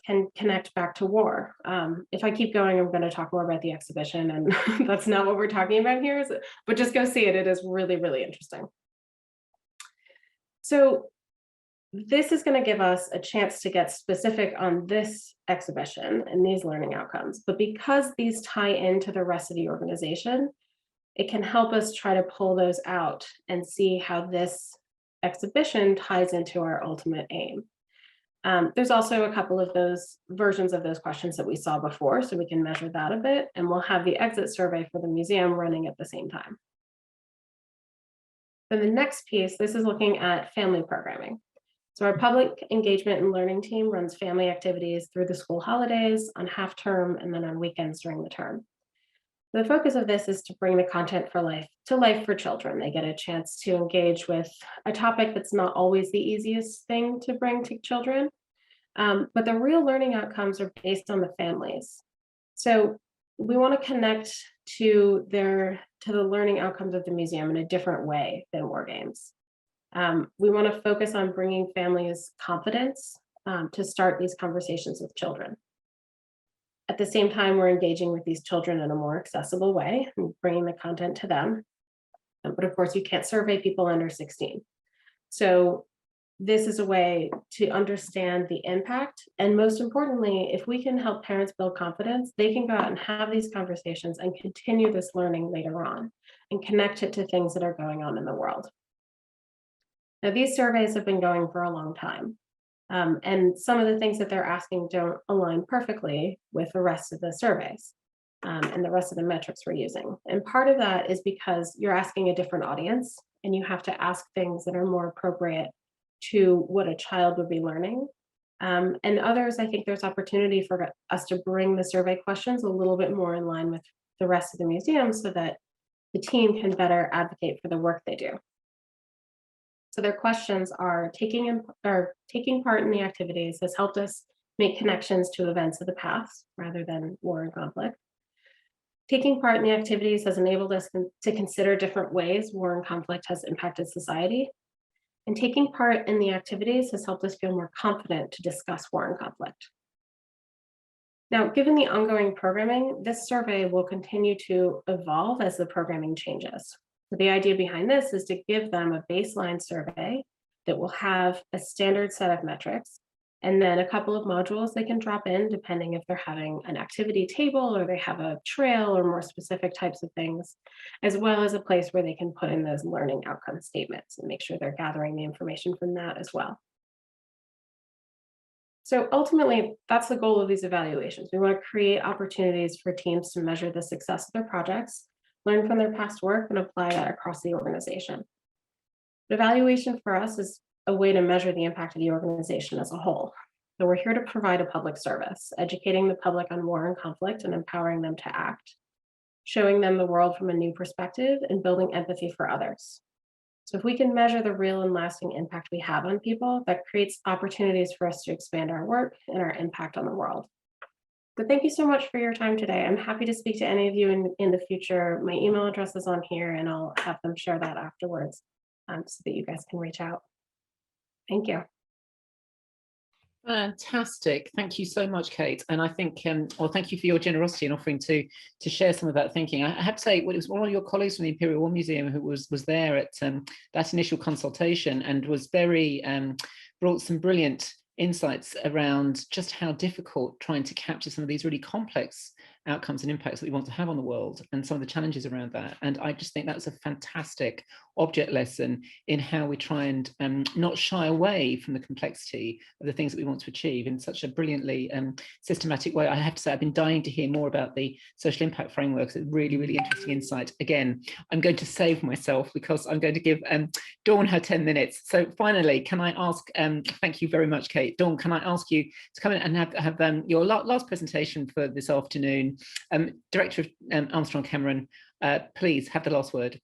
[SPEAKER 3] can connect back to war. If I keep going, I'm going to talk more about the exhibition, and that's not what we're talking about here, but just go see it. It is really, really interesting. So this is going to give us a chance to get specific on this exhibition and these learning outcomes. But because these tie into the rest of the organization, it can help us try to pull those out and see how this exhibition ties into our ultimate aim. There's also a couple of those versions of those questions that we saw before, so we can measure that a bit, and we'll have the exit survey for the museum running at the same time. Then the next piece, this is looking at family programming. So our public engagement and learning team runs family activities through the school holidays, on half term, and then on weekends during the term. The focus of this is to bring the content to life for children. They get a chance to engage with a topic that's not always the easiest thing to bring to children, but the real learning outcomes are based on the families. So we want to connect to the learning outcomes of the museum in a different way than War Games. We want to focus on bringing families confidence to start these conversations with children. At the same time, we're engaging with these children in a more accessible way and bringing the content to them. But of course, you can't survey people under 16. So this is a way to understand the impact. And most importantly, if we can help parents build confidence, they can go out and have these conversations and continue this learning later on and connect it to things that are going on in the world. Now, these surveys have been going for a long time. And some of the things that they're asking don't align perfectly with the rest of the surveys and the rest of the metrics we're using. And part of that is because you're asking a different audience and you have to ask things that are more appropriate to what a child would be learning. And others, I think there's opportunity for us to bring the survey questions a little bit more in line with the rest of the museum so that the team can better advocate for the work they do. So their questions are taking part in the activities has helped us make connections to events of the past rather than war and conflict. Taking part in the activities has enabled us to consider different ways war and conflict has impacted society. And taking part in the activities has helped us feel more confident to discuss war and conflict. Now, given the ongoing programming, this survey will continue to evolve as the programming changes. So the idea behind this is to give them a baseline survey that will have a standard set of metrics, and then a couple of modules they can drop in depending if they're having an activity table or they have a trail or more specific types of things, as well as a place where they can put in those learning outcome statements and make sure they're gathering the information from that as well. So ultimately, that's the goal of these evaluations. We want to create opportunities for teams to measure the success of their projects, learn from their past work, and apply that across the organization. But evaluation for us is a way to measure the impact of the organization as a whole. So we're here to provide a public service, educating the public on war and conflict and empowering them to act, showing them the world from a new perspective and building empathy for others. So if we can measure the real and lasting impact we have on people, that creates opportunities for us to expand our work and our impact on the world. But thank you so much for your time today. I'm happy to speak to any of you in the future. My email address is on here and I'll have them share that afterwards so that you guys can reach out. Thank you.
[SPEAKER 1] Fantastic. Thank you so much, Kate. And I think, well, thank you for your generosity in offering to share some of that thinking. I have to say, well, it was one of your colleagues from the Imperial War Museum who was there at that initial consultation and was very, brought some brilliant insights around just how difficult trying to capture some of these really complex outcomes and impacts that we want to have on the world and some of the challenges around that. And I just think that's a fantastic object lesson in how we try and not shy away from the complexity of the things that we want to achieve in such a brilliantly systematic way. I have to say, I've been dying to hear more about the social impact frameworks. It's really, really interesting insight. Again, I'm going to save myself because I'm going to give Dawn her 10 minutes. So finally, can I ask, thank you very much, Kate. Dawn, can I ask you to come in and have your last presentation for this afternoon? Director of Armstrong Cameron, please have the last word.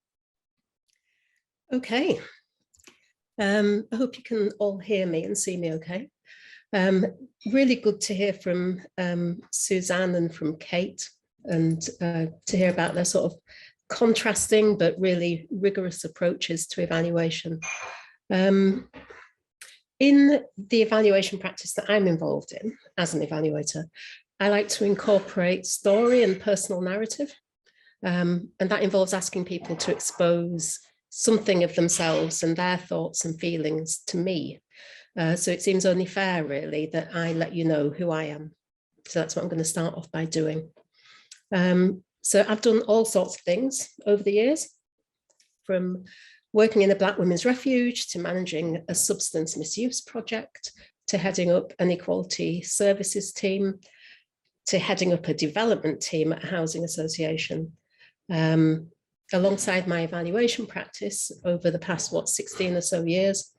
[SPEAKER 4] Okay. I hope you can all hear me and see me okay. Really good to hear from Suzanne and from Kate and to hear about their sort of contrasting but really rigorous approaches to evaluation. In the evaluation practice that I'm involved in as an evaluator, I like to incorporate story and personal narrative, and that involves asking people to expose something of themselves and their thoughts and feelings to me. So it seems only fair, really, that I let you know who I am. So that's what I'm going to start off by doing. So I've done all sorts of things over the years, from working in a Black Women's Refuge to managing a substance misuse project, to heading up an equality services team, to heading up a development team at a housing association. Alongside my evaluation practice over the past, 16 or so years,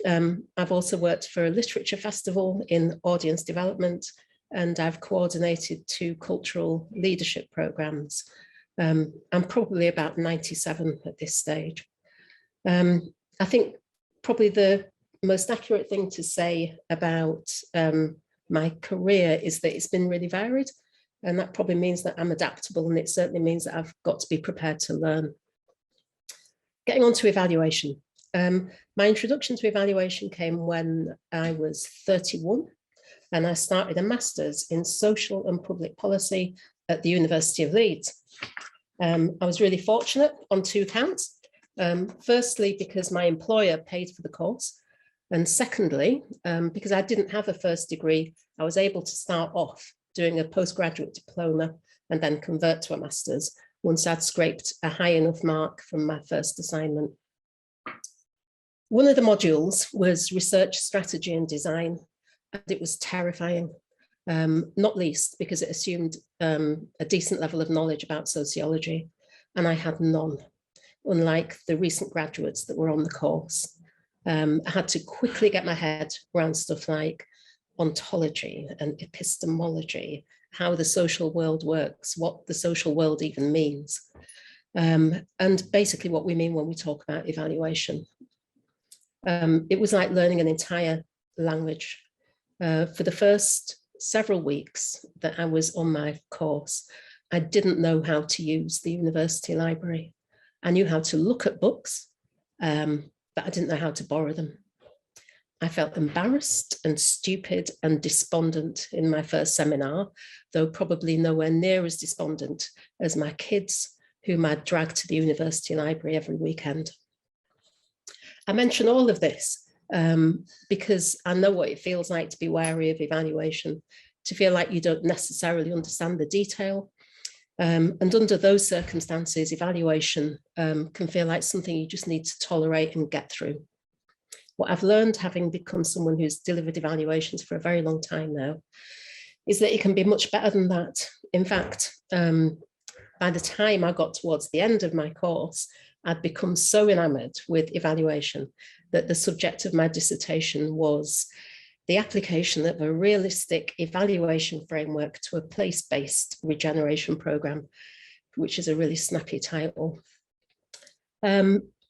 [SPEAKER 4] I've also worked for a literature festival in audience development, and I've coordinated 2 cultural leadership programs. I'm probably about 97 at this stage. I think probably the most accurate thing to say about my career is that it's been really varied, and that probably means that I'm adaptable, and it certainly means that I've got to be prepared to learn. Getting on to evaluation. My introduction to evaluation came when I was 31, and I started a master's in social and public policy at the University of Leeds. I was really fortunate on 2 counts. Firstly, because my employer paid for the course. And secondly, because I didn't have a first degree, I was able to start off doing a postgraduate diploma and then convert to a master's once I'd scraped a high enough mark from my first assignment. One of the modules was research, strategy and design, and it was terrifying, not least because it assumed a decent level of knowledge about sociology, and I had none, unlike the recent graduates that were on the course. I had to quickly get my head around stuff like ontology and epistemology, how the social world works, what the social world even means, and basically what we mean when we talk about evaluation. It was like learning an entire language. For the first several weeks that I was on my course, I didn't know how to use the university library. I knew how to look at books, but I didn't know how to borrow them. I felt embarrassed and stupid and despondent in my first seminar, though probably nowhere near as despondent as my kids, whom I dragged to the university library every weekend. I mention all of this because I know what it feels like to be wary of evaluation, to feel like you don't necessarily understand the detail. And under those circumstances, evaluation can feel like something you just need to tolerate and get through. What I've learned, having become someone who's delivered evaluations for a very long time now, is that it can be much better than that. In fact, by the time I got towards the end of my course, I'd become so enamored with evaluation that the subject of my dissertation was the application of a realistic evaluation framework to a place-based regeneration program, which is a really snappy title.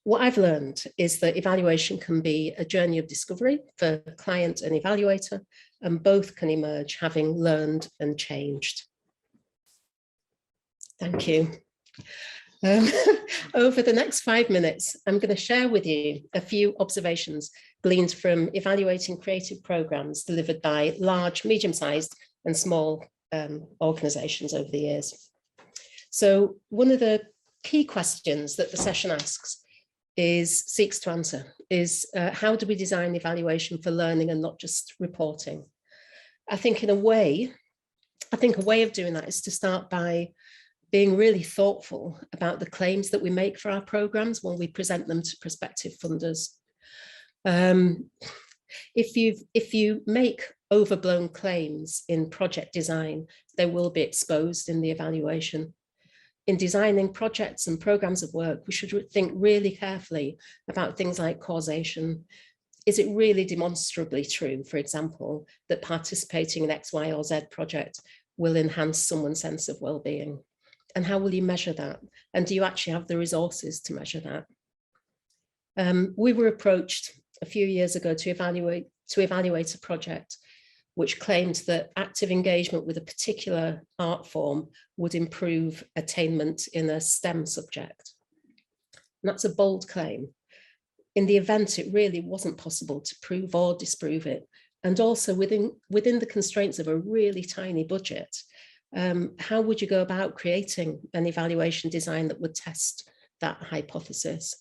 [SPEAKER 4] What I've learned is that evaluation can be a journey of discovery for client and evaluator, and both can emerge having learned and changed. Thank you. Over the next 5 minutes, I'm going to share with you a few observations gleaned from evaluating creative programs delivered by large, medium-sized and small organizations over the years. So one of the key questions that the session seeks to answer is how do we design evaluation for learning and not just reporting? I think a way of doing that is to start by being really thoughtful about the claims that we make for our programs when we present them to prospective funders. If you make overblown claims in project design, they will be exposed in the evaluation. In designing projects and programs of work, we should think really carefully about things like causation. Is it really demonstrably true, for example, that participating in X, Y, or Z project will enhance someone's sense of well-being? And how will you measure that? And do you actually have the resources to measure that? We were approached a few years ago to evaluate a project which claimed that active engagement with a particular art form would improve attainment in a STEM subject. And that's a bold claim. In the event, it really wasn't possible to prove or disprove it. And also within the constraints of a really tiny budget, how would you go about creating an evaluation design that would test that hypothesis?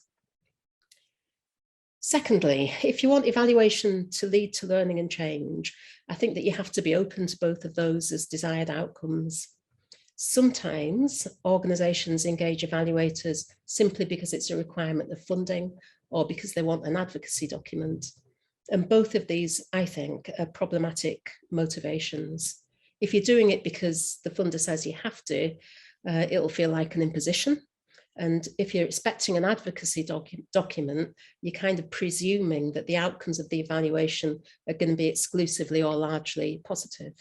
[SPEAKER 4] Secondly, if you want evaluation to lead to learning and change, I think that you have to be open to both of those as desired outcomes. Sometimes organizations engage evaluators simply because it's a requirement of funding or because they want an advocacy document. And both of these, I think, are problematic motivations. If you're doing it because the funder says you have to, it'll feel like an imposition. And if you're expecting an advocacy document, you're kind of presuming that the outcomes of the evaluation are going to be exclusively or largely positive.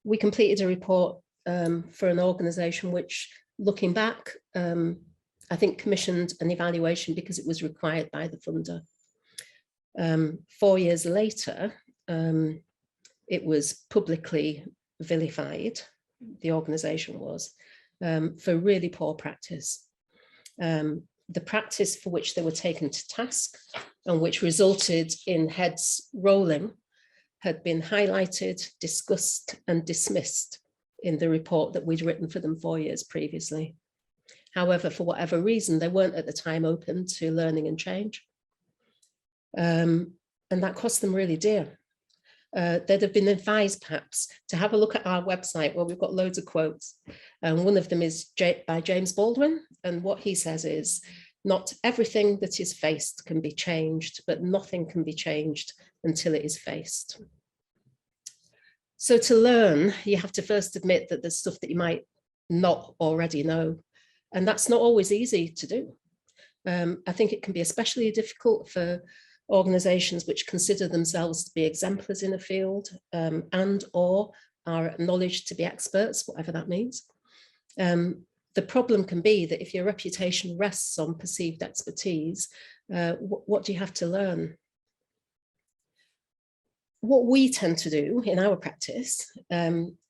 [SPEAKER 4] We completed a report for an organisation which, looking back, I think commissioned an evaluation because it was required by the funder. 4 years later, it was publicly vilified, the organisation was, for really poor practice. the practice for which they were taken to task and which resulted in heads rolling had been highlighted, discussed and dismissed in the report that we'd written for them 4 years previously. However, for whatever reason, they weren't at the time open to learning and change. And that cost them really dear. They'd have been advised perhaps to have a look at our website where we've got loads of quotes. And one of them is by James Baldwin. And what he says is, not everything that is faced can be changed, but nothing can be changed until it is faced. So to learn, you have to first admit that there's stuff that you might not already know. And that's not always easy to do. I think it can be especially difficult for organisations which consider themselves to be exemplars in a field and or are acknowledged to be experts, whatever that means. The problem can be that if your reputation rests on perceived expertise, what do you have to learn? What we tend to do in our practice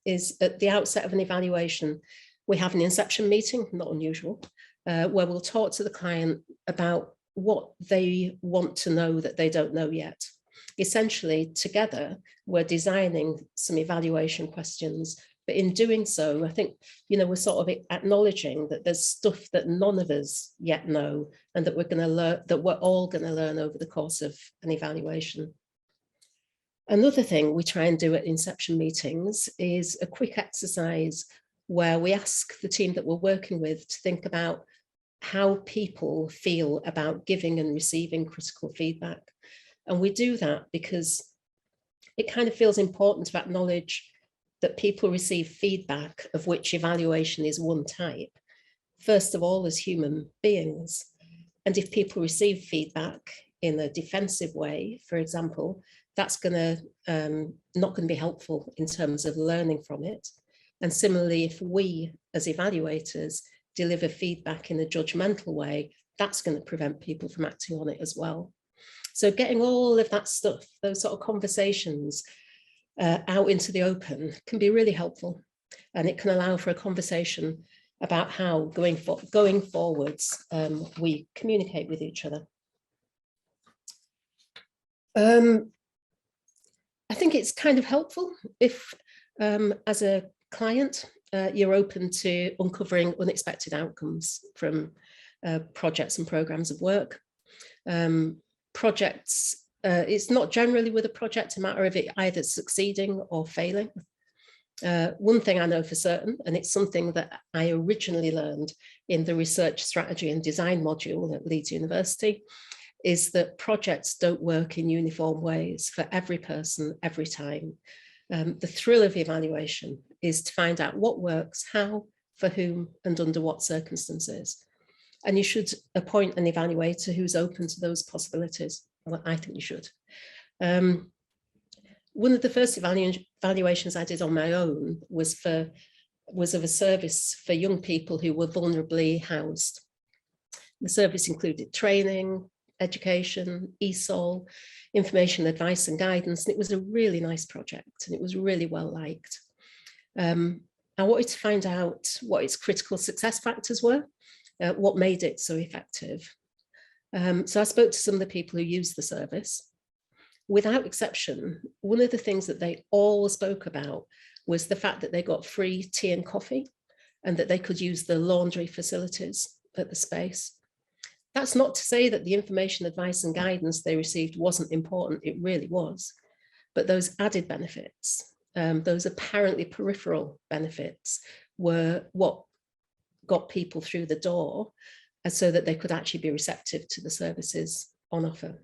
[SPEAKER 4] is at the outset of an evaluation, we have an inception meeting, not unusual, where we'll talk to the client about what they want to know that they don't know yet. Essentially, together, we're designing some evaluation questions, but in doing so, I think, we're sort of acknowledging that there's stuff that none of us yet know and that we're going to learn, that we're all going to learn over the course of an evaluation. Another thing we try and do at inception meetings is a quick exercise where we ask the team that we're working with to think about how people feel about giving and receiving critical feedback. And we do that because it kind of feels important to acknowledge that people receive feedback, of which evaluation is one type, first of all, as human beings. And if people receive feedback in a defensive way, for example, that's not going to be helpful in terms of learning from it. And similarly, if we as evaluators deliver feedback in a judgmental way, that's going to prevent people from acting on it as well. So getting all of that stuff, those sort of conversations out into the open can be really helpful. And it can allow for a conversation about how going forwards we communicate with each other. I think it's kind of helpful if, as a client, you're open to uncovering unexpected outcomes from projects and programs of work. Projects, it's not generally with a project a matter of it either succeeding or failing. One thing I know for certain, and it's something that I originally learned in the research strategy and design module at Leeds University, is that projects don't work in uniform ways for every person, every time. The thrill of evaluation is to find out what works, how, for whom, and under what circumstances. And you should appoint an evaluator who's open to those possibilities. Well, I think you should. One of the first evaluations I did on my own was of a service for young people who were vulnerably housed. The service included training, education, ESOL, information, advice and guidance. And it was a really nice project and it was really well liked. I wanted to find out what its critical success factors were, what made it so effective. So I spoke to some of the people who used the service. Without exception, one of the things that they all spoke about was the fact that they got free tea and coffee and that they could use the laundry facilities at the space. That's not to say that the information, advice and guidance they received wasn't important, it really was. But those added benefits, those apparently peripheral benefits, were what got people through the door so that they could actually be receptive to the services on offer.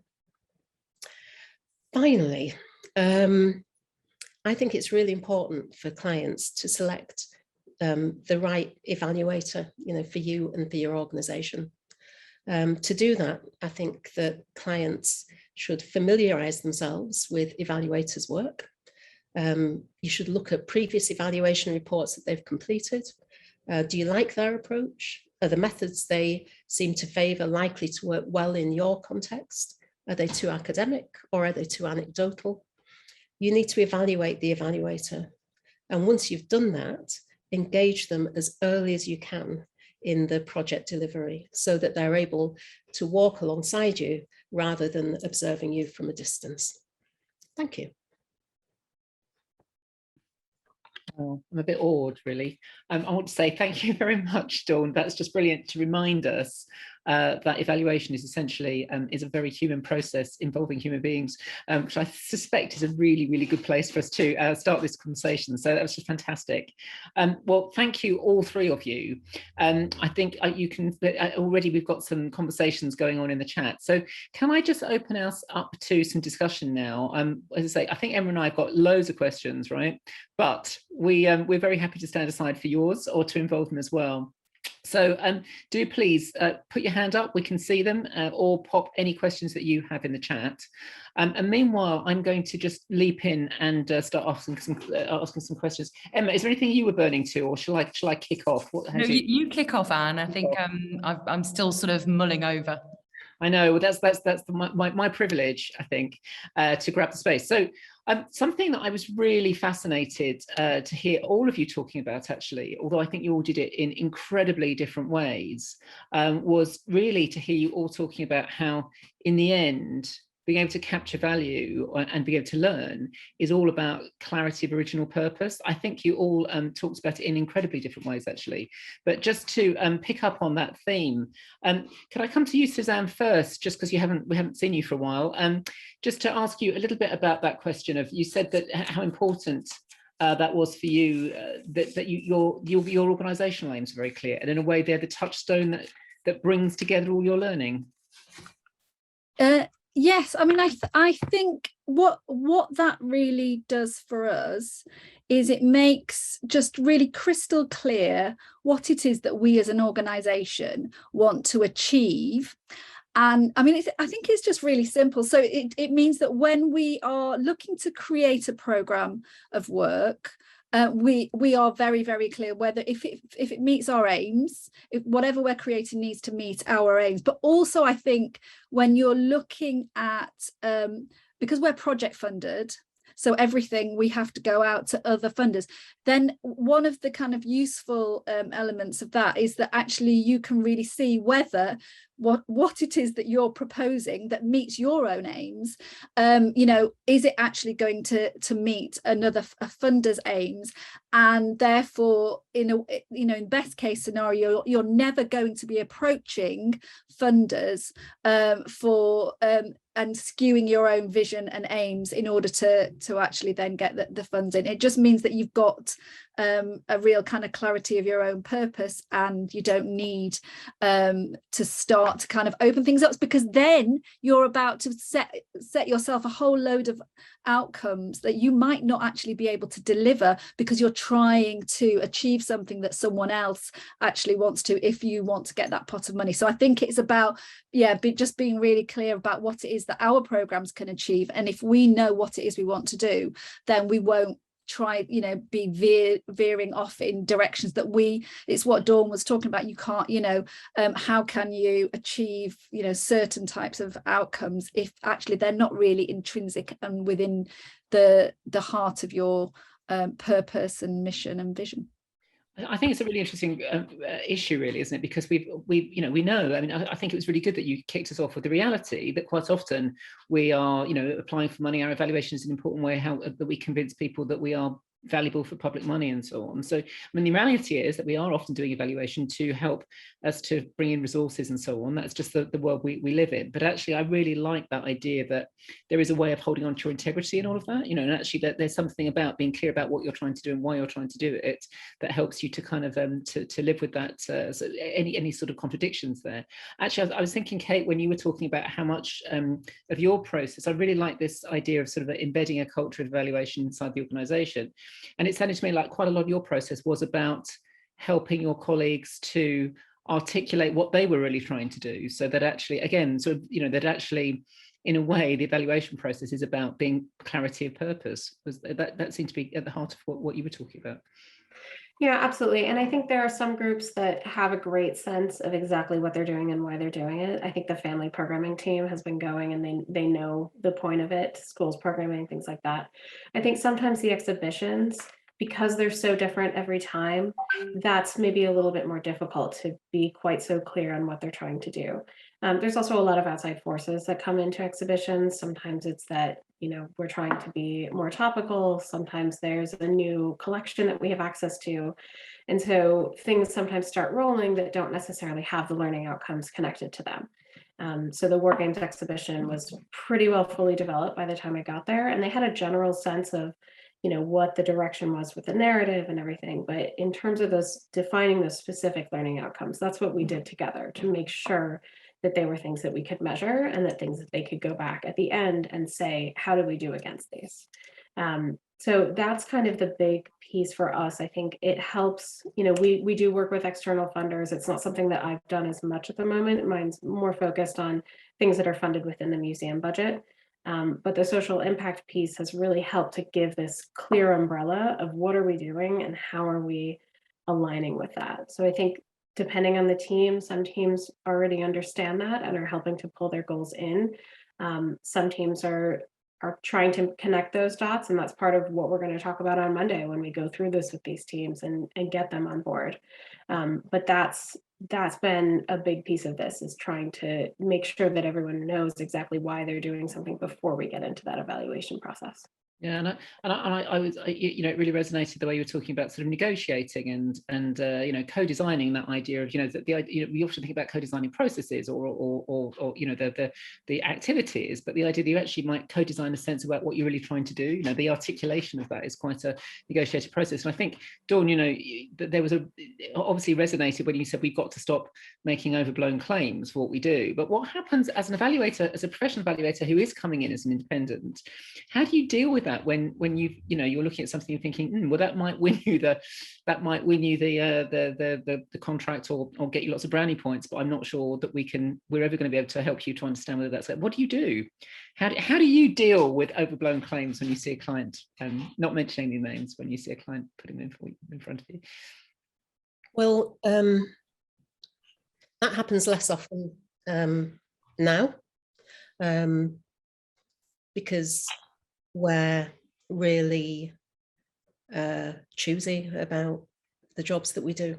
[SPEAKER 4] Finally, I think it's really important for clients to select the right evaluator, for you and for your organization. To do that, I think that clients should familiarize themselves with evaluators' work. You should look at previous evaluation reports that they've completed. Do you like their approach? Are the methods they seem to favor likely to work well in your context? Are they too academic or are they too anecdotal? You need to evaluate the evaluator. And once you've done that, engage them as early as you can in the project delivery so that they're able to walk alongside you rather than observing you from a distance. Thank you.
[SPEAKER 1] Oh, I'm a bit awed, really. I want to say thank you very much, Dawn. That's just brilliant to remind us that evaluation is essentially is a very human process involving human beings, which I suspect is a really, really good place for us to start this conversation. So that was just fantastic. Well, thank you, all three of you. I think you can already, we've got some conversations going on in the chat. So can I just open us up to some discussion now? As I say, I think Emma and I have got loads of questions, right? But we're very happy to stand aside for yours or to involve them as well. So do please put your hand up, we can see them, or pop any questions that you have in the chat. And meanwhile, I'm going to just leap in and start asking some questions. Emma, is there anything you were burning to, or shall I kick off?
[SPEAKER 5] No, you kick off, Anne. I think I'm still sort of mulling over.
[SPEAKER 1] I know, that's my privilege, I think, to grab the space. So something that I was really fascinated to hear all of you talking about, actually, although I think you all did it in incredibly different ways, was really to hear you all talking about how, in the end, being able to capture value and being able to learn is all about clarity of original purpose. I think you all talked about it in incredibly different ways, actually. But just to pick up on that theme, can I come to you, Suzanne, first, just because we haven't seen you for a while, just to ask you a little bit about that question of, you said that how important that was for you, that your organisational aims are very clear, and in a way they're the touchstone that brings together all your learning.
[SPEAKER 2] Yes, I mean, I think what that really does for us is it makes just really crystal clear what it is that we as an organisation want to achieve. And I mean, I think it's just really simple. So it means that when we are looking to create a programme of work, we are very, very clear whether if it meets our aims, if whatever we're creating needs to meet our aims. But also, I think when you're looking at, because we're project funded, so everything we have to go out to other funders, then one of the kind of useful elements of that is that actually you can really see whether what it is that you're proposing that meets your own aims, is it actually going to meet a funder's aims, and therefore in best case scenario you're never going to be approaching funders and skewing your own vision and aims in order to actually then get the funds in. It just means that you've got a real kind of clarity of your own purpose, and you don't need to start to kind of open things up, because then you're about to set yourself a whole load of outcomes that you might not actually be able to deliver, because you're trying to achieve something that someone else actually wants to, if you want to get that pot of money. So I think it's about just being really clear about what it is that our programs can achieve, and if we know what it is we want to do, then we won't try be veering off in directions that it's what Dawn was talking about. You can't how can you achieve certain types of outcomes if actually they're not really intrinsic and within the heart of your purpose and mission and vision.
[SPEAKER 1] I think it's a really interesting issue, really, isn't it? Because we know. I mean, I think it was really good that you kicked us off with the reality that quite often we are, applying for money. Our evaluation is an important way that we convince people that we are valuable for public money and so on. So, I mean, the reality is that we are often doing evaluation to help us to bring in resources and so on. That's just the world we live in. But actually, I really like that idea that there is a way of holding on to your integrity and all of that, and actually that there's something about being clear about what you're trying to do and why you're trying to do it that helps you to kind of to live with that, so any sort of contradictions there. Actually, I was thinking, Kate, when you were talking about how much of your process, I really like this idea of sort of embedding a culture of evaluation inside the organisation. And it sounded to me like quite a lot of your process was about helping your colleagues to articulate what they were really trying to do, so that actually, again, sort of, that actually, in a way, the evaluation process is about being clarity of purpose. That seemed to be at the heart of what you were talking about.
[SPEAKER 3] Yeah, absolutely. And I think there are some groups that have a great sense of exactly what they're doing and why they're doing it. I think the family programming team has been going, and they know the point of it, schools programming, things like that. I think sometimes the exhibitions because they're so different every time, that's maybe a little bit more difficult to be quite so clear on what they're trying to do. There's also a lot of outside forces that come into exhibitions. Sometimes it's that, you know, we're trying to be more topical. Sometimes there's a new collection that we have access to. And so things sometimes start rolling that don't necessarily have the learning outcomes connected to them. So the War Games exhibition was pretty well fully developed by the time I got there, and they had a general sense of, you know, what the direction was with the narrative and everything. But in terms of those defining those specific learning outcomes, that's what we did together to make sure that they were things that we could measure and that things that they could go back at the end and say, how did we do against these? So that's kind of the big piece for us. I think it helps, you know, we do work with external funders. It's not something that I've done as much at the moment. Mine's more focused on things that are funded within the museum budget. But the social impact piece has really helped to give this clear umbrella of what are we doing and how are we aligning with that. So I think depending on the team, some teams already understand that and are helping to pull their goals in. Some teams are trying to connect those dots, and that's part of what we're going to talk about on Monday when we go through this with these teams and get them on board. But that's been a big piece of this, is trying to make sure that everyone knows exactly why they're doing something before we get into that evaluation process.
[SPEAKER 1] Yeah, I was, you know, it really resonated the way you were talking about sort of negotiating and you know, co-designing, that idea of, you know, that you know, we often think about co-designing processes or you know, the activities, but the idea that you actually might co-design a sense about what you're really trying to do, you know, the articulation of that is quite a negotiated process. And I think, Dawn, you know, there was obviously resonated when you said we've got to stop making overblown claims for what we do. But what happens as an evaluator, as a professional evaluator who is coming in as an independent, how do you deal with that when you know, you're looking at something and thinking, well, that might win you the contract or get you lots of brownie points, but I'm not sure that we're ever going to be able to help you to understand whether that's it. What do you do? How do you deal with overblown claims when you see a client, not mentioning any names, when you see a client putting them in front of you?
[SPEAKER 4] Well, that happens less often now, because we're really choosy about the jobs that we do.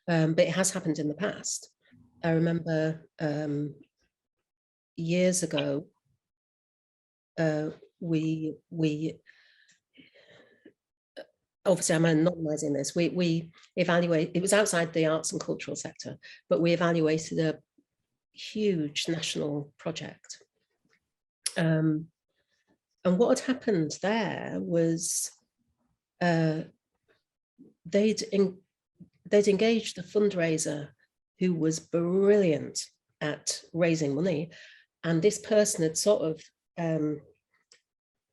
[SPEAKER 4] But it has happened in the past. I remember years ago, we obviously, I'm anonymizing this, we evaluate, it was outside the arts and cultural sector, but we evaluated a huge national project. And what had happened there was they'd engaged a fundraiser who was brilliant at raising money, and this person had sort of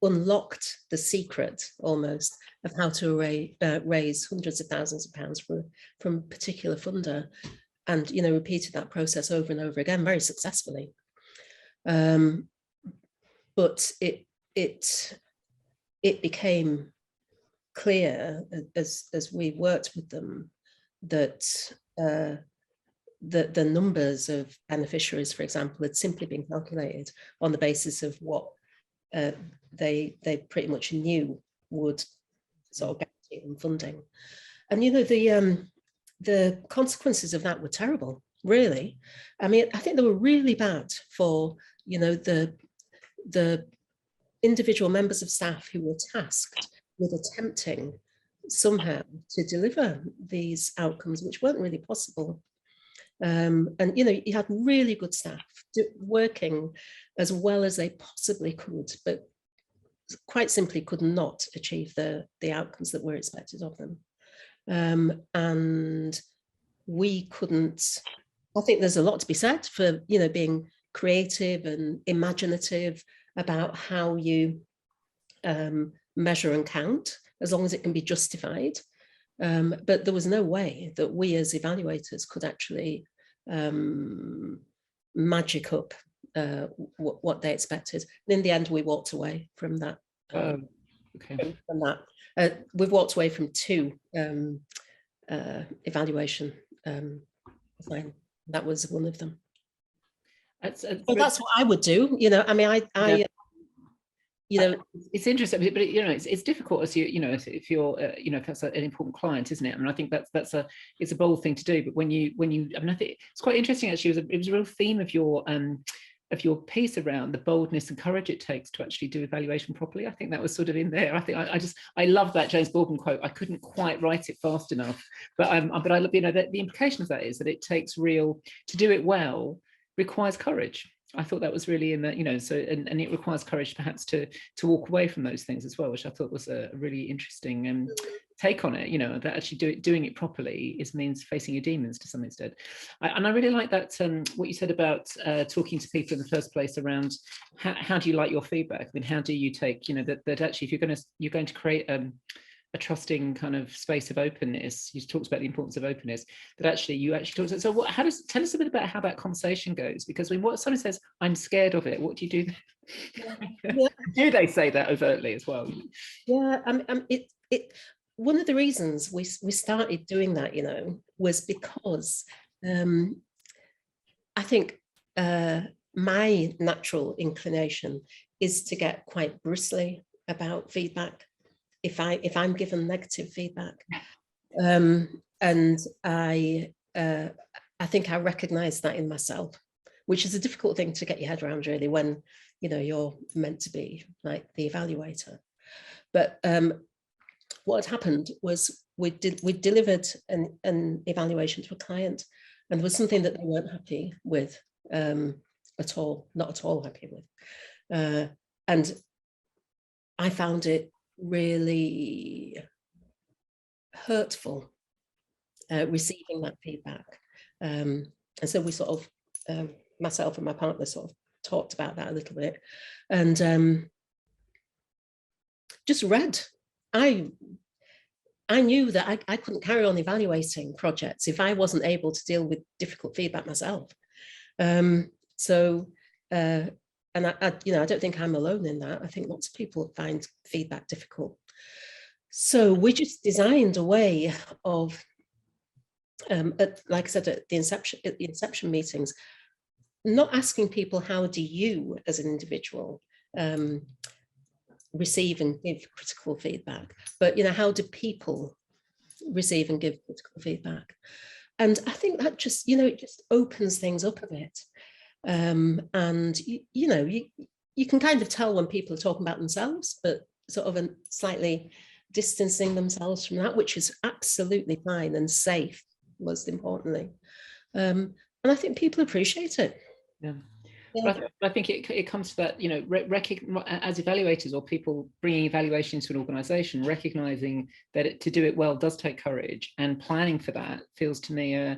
[SPEAKER 4] unlocked the secret almost of how to raise hundreds of thousands of pounds from a particular funder, and, you know, repeated that process over and over again very successfully. But it became clear as we worked with them that the numbers of beneficiaries, for example, had simply been calculated on the basis of what they pretty much knew would sort of guarantee them funding. And, you know, the consequences of that were terrible, really. I mean, I think they were really bad for, you know, the individual members of staff who were tasked with attempting somehow to deliver these outcomes, which weren't really possible. And, you know, you had really good staff working as well as they possibly could, but quite simply could not achieve the outcomes that were expected of them. And we couldn't, I think there's a lot to be said for, you know, being creative and imaginative about how you measure and count, as long as it can be justified. But there was no way that we as evaluators could actually magic up what they expected. And in the end, we walked away from that.
[SPEAKER 1] Okay.
[SPEAKER 4] From that. We've walked away from 2 evaluation. That was one of them. That's what I would do. You know, I mean, you know,
[SPEAKER 1] it's interesting, but it's difficult as if you're if that's an important client, isn't it? I mean, I think it's a bold thing to do, but when you I mean, I think it's quite interesting actually. It was a real theme of your piece around the boldness and courage it takes to actually do evaluation properly. I think that was sort of in there. I think I love that James Baldwin quote. I couldn't quite write it fast enough, but I love, that the implication of that is that it takes to do it well requires courage. I thought that was really in that, so and it requires courage perhaps to walk away from those things as well, which I thought was a really interesting take on it, that actually doing it properly means facing your demons to some extent. And I really like that what you said about talking to people in the first place around how do you like your feedback? I mean, how do you take, that actually if you're going to create a trusting kind of space of openness. You talked about the importance of openness, but actually you talked about, so tell us a bit about how that conversation goes, because when someone says, I'm scared of it, what do you do? Yeah. Do they say that overtly as well?
[SPEAKER 4] Yeah, one of the reasons we started doing that, was because I think my natural inclination is to get quite bristly about feedback if I'm given negative feedback, and I think I recognize that in myself, which is a difficult thing to get your head around really when you're meant to be like the evaluator. But what had happened was we delivered an evaluation to a client, and there was something that they weren't happy with at all, not at all happy with, and I found it really hurtful receiving that feedback, and so we sort of myself and my partner sort of talked about that a little bit, and just read. I knew that I couldn't carry on evaluating projects if I wasn't able to deal with difficult feedback myself. And I don't think I'm alone in that. I think lots of people find feedback difficult. So we just designed a way of, like I said, at the inception meetings, not asking people, how do you as an individual receive and give critical feedback, but how do people receive and give critical feedback? And I think that just, it just opens things up a bit. And you can kind of tell when people are talking about themselves, but sort of slightly distancing themselves from that, which is absolutely fine and safe, most importantly. And I think people appreciate it.
[SPEAKER 1] Yeah. But I think it comes to that, as evaluators or people bringing evaluation to an organization, recognizing that to do it well does take courage, and planning for that feels to me, I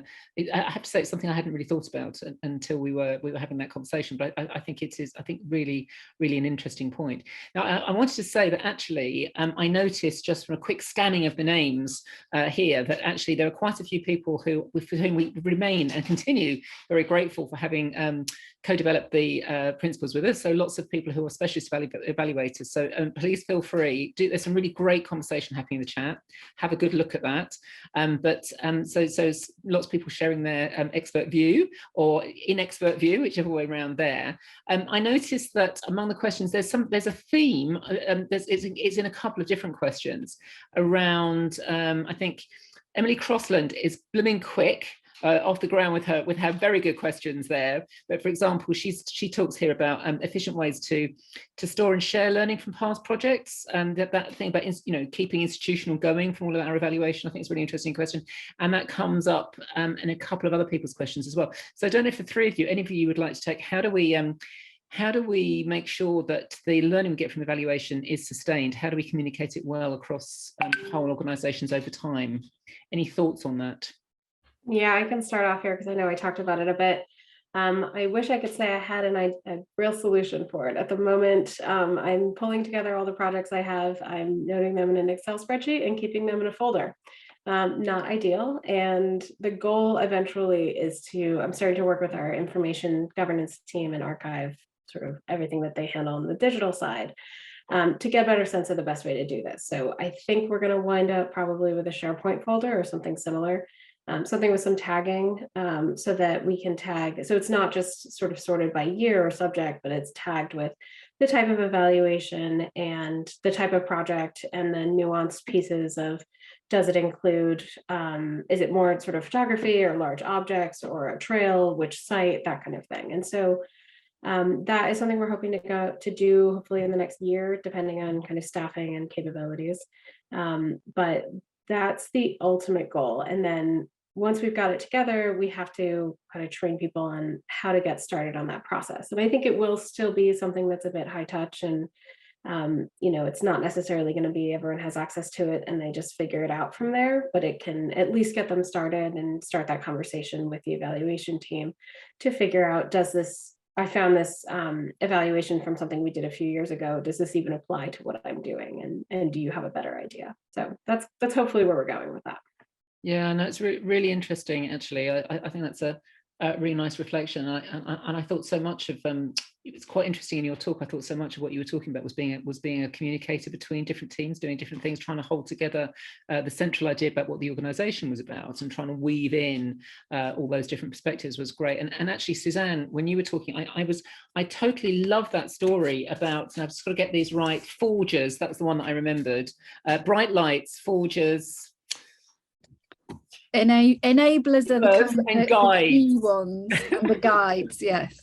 [SPEAKER 1] have to say, it's something I hadn't really thought about until we were having that conversation. But I think it is, really, really an interesting point. Now, I wanted to say that actually, I noticed just from a quick scanning of the names here that actually there are quite a few people with whom we remain and continue very grateful for having co-develop the principles with us. So lots of people who are specialist evaluators. So please feel free. There's some really great conversation happening in the chat. Have a good look at that. So lots of people sharing their expert view or inexpert view, whichever way around there. I noticed that among the questions, there's a theme. It's in a couple of different questions around. I think Emily Crossland is blooming quick. Off the ground with her very good questions there. But for example, she talks here about efficient ways to store and share learning from past projects, and that thing about keeping institutional going from all of our evaluation. I think it's a really interesting question, and that comes up in a couple of other people's questions as well. So I don't know if the three of you, any of you would like to take, how do we make sure that the learning we get from evaluation is sustained? How do we communicate it well across whole organizations over time? Any thoughts on that?
[SPEAKER 3] Yeah, I can start off here because I know I talked about it a bit. I wish I could say I had a real solution for it. At the moment, I'm pulling together all the projects I have. I'm noting them in an Excel spreadsheet and keeping them in a folder. Not ideal. And the goal eventually is I'm starting to work with our information governance team and archive sort of everything that they handle on the digital side. To get a better sense of the best way to do this. So I think we're going to wind up probably with a SharePoint folder or something similar. Something with some tagging so that we can tag. So it's not just sort of sorted by year or subject, but it's tagged with the type of evaluation and the type of project, and then nuanced pieces of, does it include, is it more sort of photography or large objects or a trail, which site, that kind of thing. And so that is something we're hoping to do hopefully in the next year, depending on kind of staffing and capabilities. But that's the ultimate goal. And then once we've got it together, we have to kind of train people on how to get started on that process. And I think it will still be something that's a bit high touch, and you know, it's not necessarily going to be everyone has access to it and they just figure it out from there, but it can at least get them started and start that conversation with the evaluation team to figure out, does this, I found this evaluation from something we did a few years ago, does this even apply to what I'm doing? And do you have a better idea? So that's hopefully where we're going with that.
[SPEAKER 1] Yeah, no, it's really interesting, actually. I think that's a really nice reflection. And I thought so much of, it was quite interesting in your talk. I thought so much of what you were talking about was being a communicator between different teams, doing different things, trying to hold together the central idea about what the organization was about, and trying to weave in all those different perspectives was great. And actually, Suzanne, when you were talking, I totally love that story about, and I've just got to get these right, forgers, that was the one that I remembered, bright lights, forgers,
[SPEAKER 2] enablers are the kind of
[SPEAKER 1] and
[SPEAKER 2] the key ones, and the guides. Yes.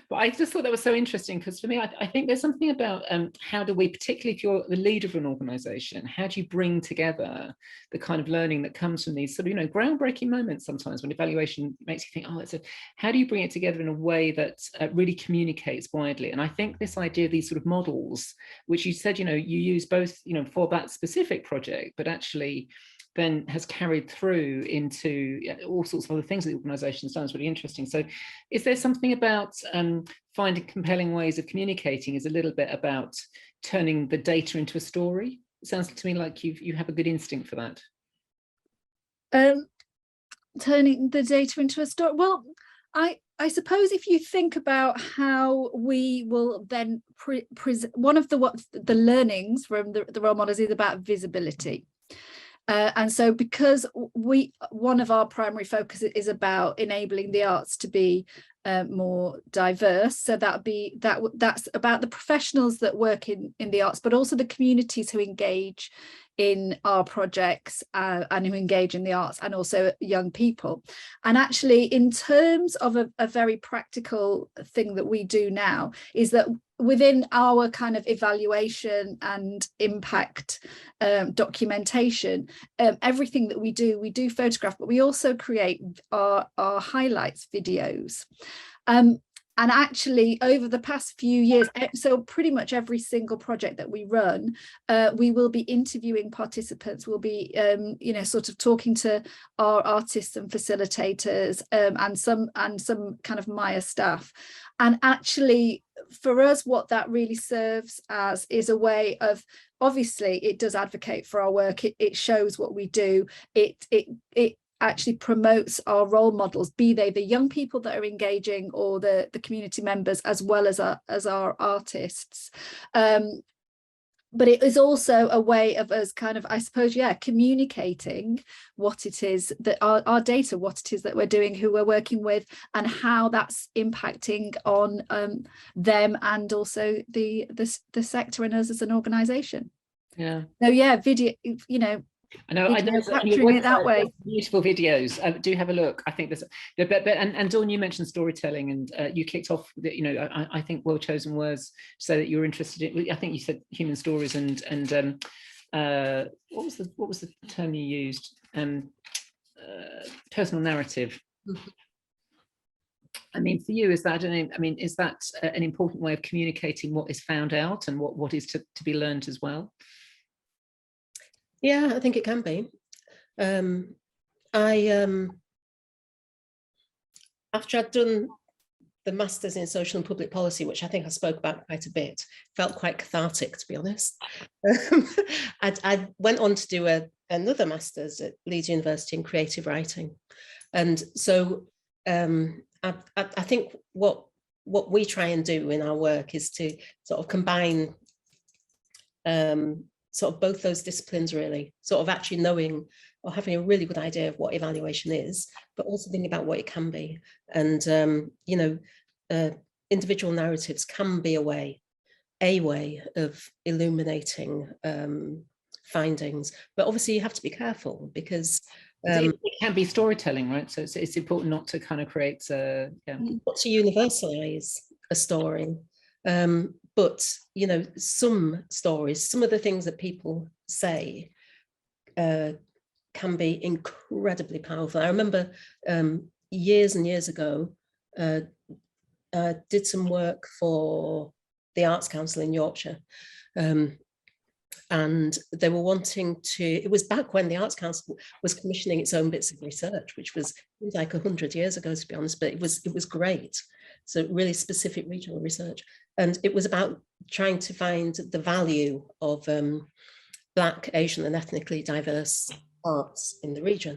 [SPEAKER 1] But I just thought that was so interesting, because for me, I think there's something about how do we, particularly if you're the leader of an organization, how do you bring together the kind of learning that comes from these sort of, you know, groundbreaking moments sometimes when evaluation makes you think, oh, how do you bring it together in a way that really communicates widely? And I think this idea of these sort of models, which you said, you know, you use both, you know, for that specific project, but actually then has carried through into all sorts of other things that the organisation has done. It's really interesting. So is there something about finding compelling ways of communicating is a little bit about turning the data into a story? It sounds to me like you have a good instinct for that.
[SPEAKER 2] Turning the data into a story. Well, I suppose if you think about how we will then one of the learnings from the role models is about visibility. And so because one of our primary focus is about enabling the arts to be more diverse, so that's about the professionals that work in the arts, but also the communities who engage in our projects and who engage in the arts, and also young people. And actually, in terms of a very practical thing that we do now, is that within our kind of evaluation and impact documentation, everything that we do photograph, but we also create our highlights videos. And actually, over the past few years, so pretty much every single project that we run, we will be interviewing participants. We'll be, you know, sort of talking to our artists and facilitators, and some kind of Maya staff. And actually, for us, what that really serves as is a way of, obviously, it does advocate for our work. It shows what we do. It actually promotes our role models, be they the young people that are engaging or the community members, as well as our artists. But it is also a way of us kind of, I suppose, communicating what it is that our data, what it is that we're doing, who we're working with, and how that's impacting on them, and also the sector and us as an organisation.
[SPEAKER 1] Yeah.
[SPEAKER 2] So yeah, video, you know,
[SPEAKER 1] I know
[SPEAKER 2] capturing it that way.
[SPEAKER 1] Beautiful videos. Do have a look. I think there's, and Dawn, you mentioned storytelling, and you kicked off. You know, I think well chosen words to say that you're interested in. I think you said human stories, and what was the term you used? Personal narrative.
[SPEAKER 4] Mm-hmm.
[SPEAKER 1] I mean, for you, is that is that an important way of communicating what is found out and what is to be learned as well?
[SPEAKER 4] Yeah, I think it can be. After I'd done the Masters in Social and Public Policy, which I think I spoke about quite a bit, felt quite cathartic, to be honest. I went on to do another Masters at Leeds University in Creative Writing. And so I think what we try and do in our work is to sort of combine sort of both those disciplines, really, sort of actually knowing or having a really good idea of what evaluation is, but also thinking about what it can be. And, you know, individual narratives can be a way a way of illuminating findings, but obviously you have to be careful because
[SPEAKER 1] it can be storytelling, right? So it's important not to kind of create
[SPEAKER 4] not to universalize a story. But you know, some stories, some of the things that people say can be incredibly powerful. I remember years and years ago, did some work for the Arts Council in Yorkshire. And they were wanting to, it was back when the Arts Council was commissioning its own bits of research, which was like 100 years ago, to be honest, but it was great. So really specific regional research. And it was about trying to find the value of Black, Asian and ethnically diverse arts in the region.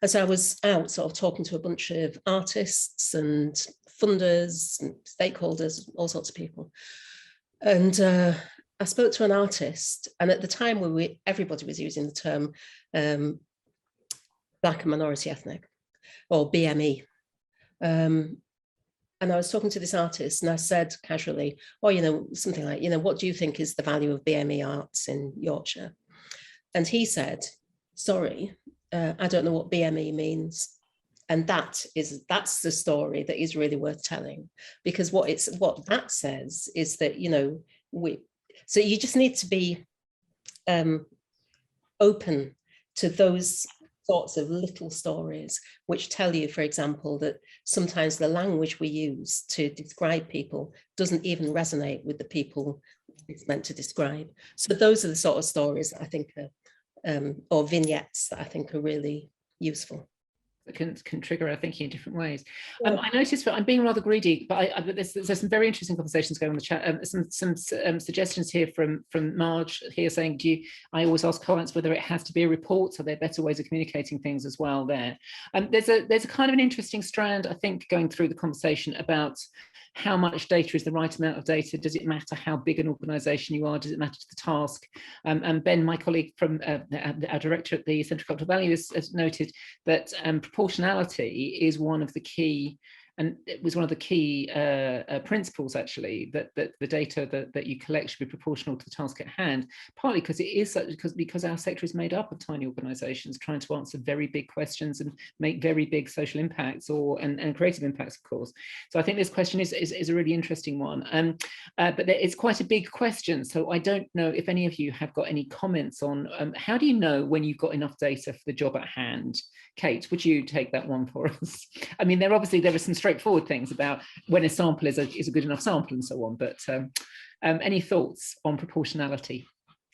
[SPEAKER 4] And so I was out sort of talking to a bunch of artists and funders and stakeholders, all sorts of people. And I spoke to an artist, and at the time everybody was using the term Black and minority ethnic, or BME. And I was talking to this artist and I said casually, oh, you know, something like, you know, what do you think is the value of BME arts in Yorkshire? And he said, sorry, I don't know what BME means. And that's the story that is really worth telling, because what that says is that, you know, so you just need to be open to those sorts of little stories which tell you, for example, that sometimes the language we use to describe people doesn't even resonate with the people it's meant to describe. So those are the sort of stories that I think are, or vignettes that I think are really useful.
[SPEAKER 1] That can trigger our thinking in different ways. I noticed that I'm being rather greedy, but there's some very interesting conversations going on in the chat. Some suggestions here from Marge here saying, I always ask clients whether it has to be a report, so there are better ways of communicating things as well there. There's a kind of an interesting strand, I think, going through the conversation about how much data is the right amount of data. Does it matter how big an organisation you are? Does it matter to the task? And Ben, my colleague from our director at the Centre for Cultural Value, has noted that proportionality is one of the key, and it was one of the key principles, actually, that the data that you collect should be proportional to the task at hand, partly because it is because our sector is made up of tiny organisations trying to answer very big questions and make very big social impacts and creative impacts, of course. So I think this question is a really interesting one, but it's quite a big question. So I don't know if any of you have got any comments on how do you know when you've got enough data for the job at hand? Kate, would you take that one for us? I mean, there are some straightforward things about when a sample is a good enough sample and so on, but any thoughts on proportionality?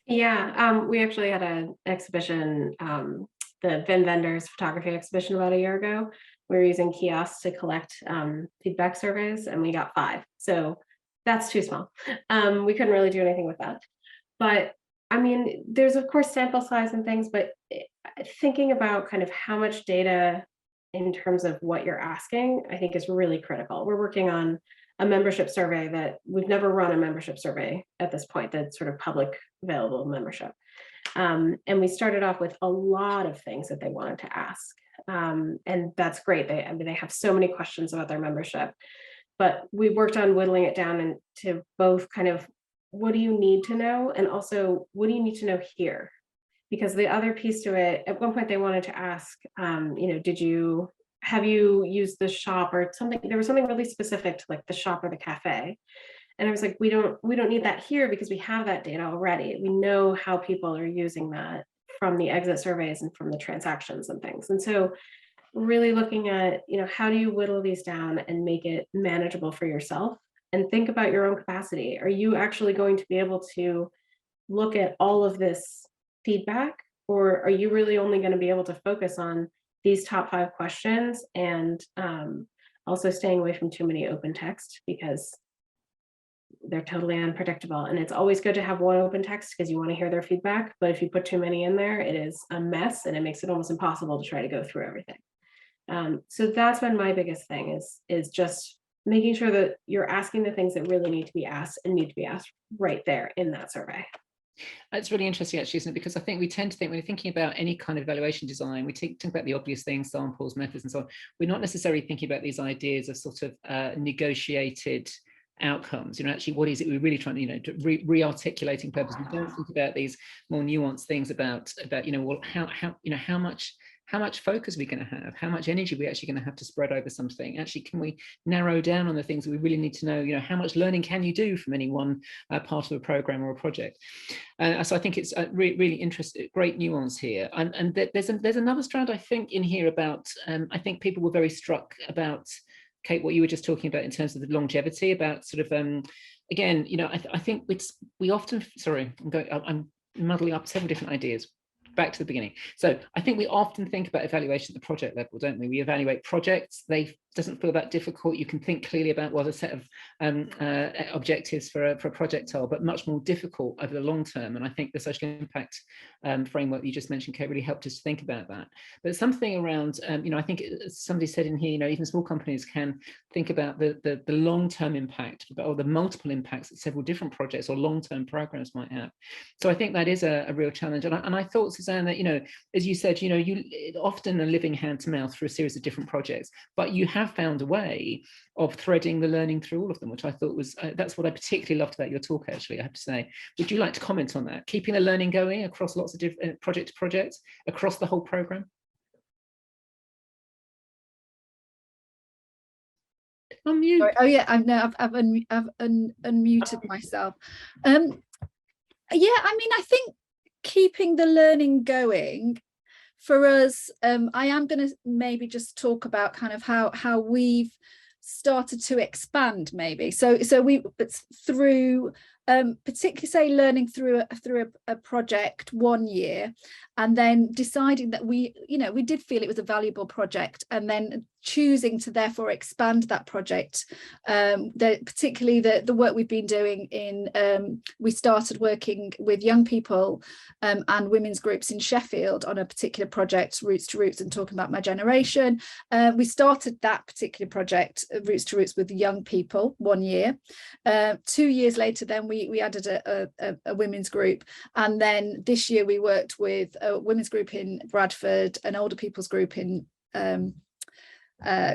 [SPEAKER 3] Yeah, we actually had an exhibition, the Vin Vendors photography exhibition about a year ago. We were using kiosks to collect feedback surveys, and we got 5. So that's too small. We couldn't really do anything with that. But I mean, there's of course sample size and things, but thinking about kind of how much data in terms of what you're asking, I think is really critical. We're working on a membership survey that we've never run a membership survey at this point, that's sort of public available membership. And we started off with a lot of things that they wanted to ask. And that's great. I mean, they have so many questions about their membership, but we worked on whittling it down into both kind of, what do you need to know? And also, what do you need to know here? Because the other piece to it, at one point they wanted to ask, you know, have you used the shop or something? There was something really specific to like the shop or the cafe. And I was like, we don't need that here because we have that data already. We know how people are using that from the exit surveys and from the transactions and things. And so really looking at, you know, how do you whittle these down and make it manageable for yourself? And think about your own capacity. Are you actually going to be able to look at all of this feedback, or are you really only going to be able to focus on these top 5 questions and also staying away from too many open text because they're totally unpredictable? And it's always good to have one open text because you want to hear their feedback, but if you put too many in there, it is a mess and it makes it almost impossible to try to go through everything. So that's been my biggest thing, is just making sure that you're asking the things that really need to be asked and need to be asked right there in that survey.
[SPEAKER 1] That's really interesting, actually, isn't it? Because I think we tend to think when we're thinking about any kind of evaluation design, we think about the obvious things, samples, methods, and so on. We're not necessarily thinking about these ideas of sort of negotiated outcomes. Actually, what is it we're really trying to, to re-articulating purpose. We don't think about these more nuanced things about well, how much focus are we going to have? How much energy are we actually going to have to spread over something? Actually, can we narrow down on the things that we really need to know? How much learning can you do from any one part of a program or a project? So I think it's really interesting, great nuance here. And there's another strand, I think, in here about, I think people were very struck about, Kate, what you were just talking about in terms of the longevity, about sort of, again, I think we often, sorry, I'm muddling up several different ideas. Back to the beginning. So I think we often think about evaluation at the project level, don't we? We evaluate projects. Doesn't feel that difficult. You can think clearly about what a set of objectives for a project are, but much more difficult over the long term. And I think the social impact framework you just mentioned, Kate, really helped us think about that. But something around, I think somebody said in here, even small companies can think about the long-term impact, or the multiple impacts that several different projects or long-term programs might have. So I think that is a real challenge. And I thought, Suzanne, that, as you said, you often are living hand to mouth through a series of different projects, but you have found a way of threading the learning through all of them, which I thought was, that's what I particularly loved about your talk, actually, I have to say. Would you like to comment on that? Keeping the learning going across lots of different project to project, across the whole program? Unmute.
[SPEAKER 2] Sorry. Oh yeah, I've unmuted myself. Yeah, I think keeping the learning going for us, I am going to maybe just talk about kind of how we've started to expand, maybe. So it's through particularly, say, learning through a project 1 year, and then deciding that we did feel it was a valuable project, and then choosing to therefore expand that project. Particularly the work we've been doing in, we started working with young people and women's groups in Sheffield on a particular project, Roots to Roots, and talking about my generation. We started that particular project, Roots to Roots, with young people 1 year. 2 years later, then we added a women's group, and then this year we worked with a women's group in Bradford, an older people's group in